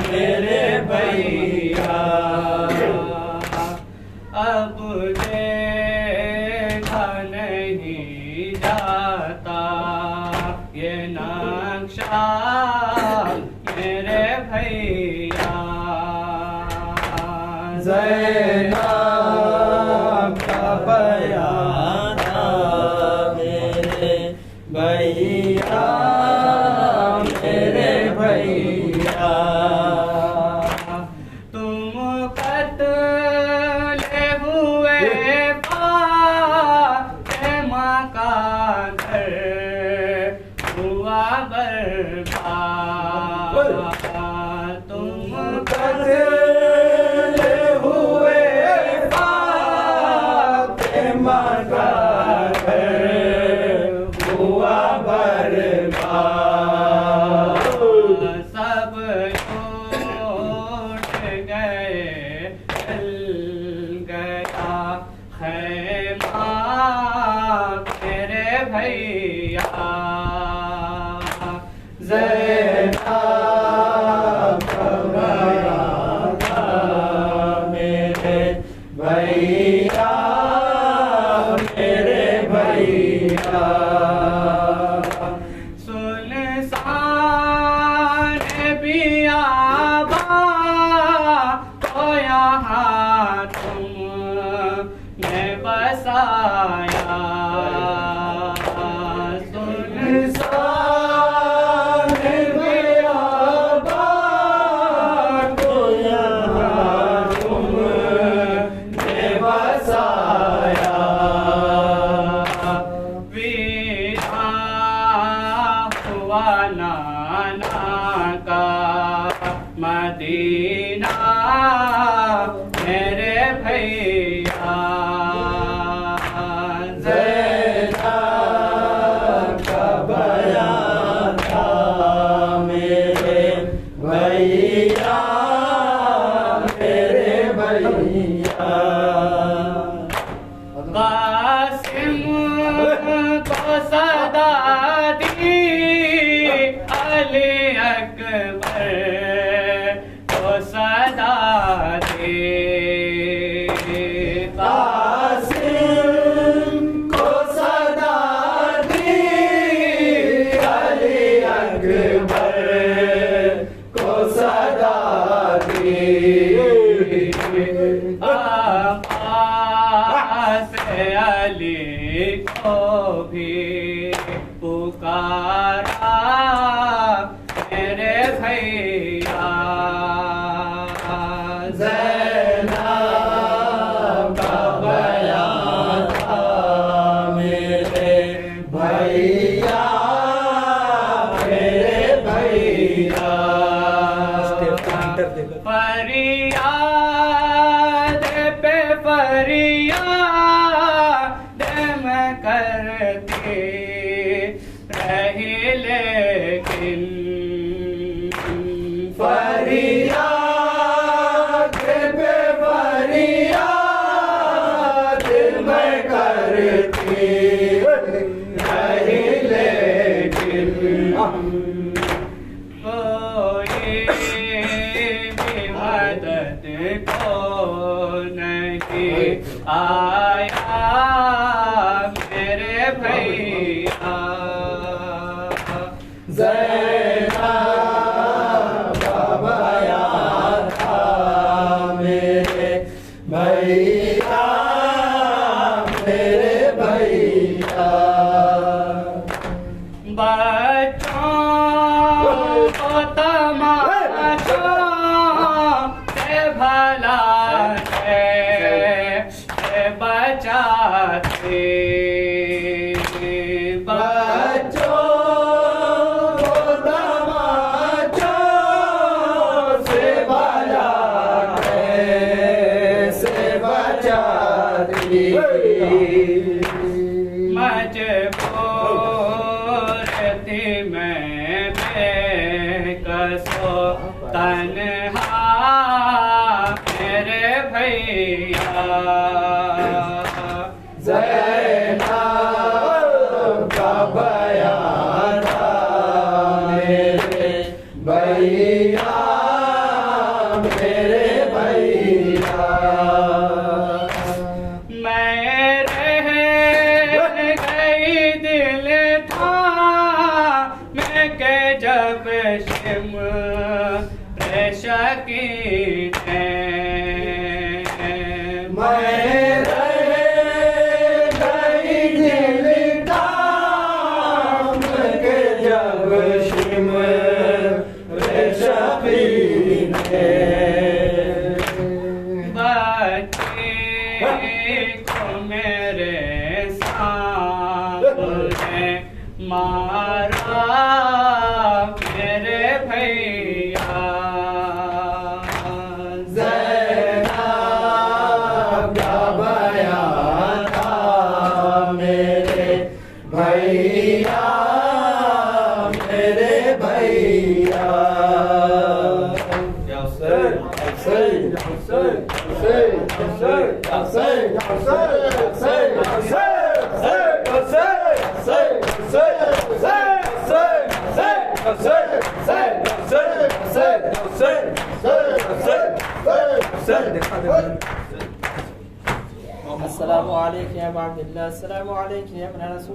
मेरे भैया। अब देखा नहीं जाता ये नक्शा मेरे भैया। ज़ैनब का बयान था मेरे भैया, मेरे भैया। तुम कत्ले हुए फातिमा का घर हुआ बर्बाद। तुम कत्ले हुए फातिमा का घर हुआ बर्बाद। सब उठ गए, चल गया खैमा मेरे भैया। ज़ैनब का बयान था मेरे भैया, मेरे भैया। सुनसान बियाबा को यहाँ तुमने बसाया। सुनसान बियाबा को यहाँ तुमने बसाया। विदा हुआ नाना का मदीना मेरे भैया। ज़ैनब का बयान था मेरे भैया, मेरे भैया। कासिम को सदा दी अली अकबर को सदा दे। कासिम को सदा दी अली अकबर को सदा दे। आवाज़ अली को भी पुकारा मेरे भैया। ज़ैनब का बयान था मेरे भैया, मेरे भैया। फरियाद पे फरियाद मैं करती रही, लेकिन फरियाद पे फरियाद मैं करती रही, लेकिन कोई भी मदद को नहीं आया मेरे भैया। ज़ैनब का बयान था मेरे भैया, मेरे भैया। बच्चों को तमाशा से भला से बचाते। बच्चों को तमाशा से भला से बचाते। मजबूर थी मैं बेकसो तन्हा मेरे भैया। ज़ैनब का बयान था मेरे भैया, मेरे भैया। मैं रह गई दिल था मैं के जब शिम शकीन मैं रह गई दिल थाम के जब शिमर शफी ने बच्चे को मेरे सामने मारा मेरे भैया ज़ैनब का बयान था मेरे भैया मेरे भैया अस्सलामु अलैकुम या अब्दुल्लाह, अस्सलामु अलैकुम या रसूल।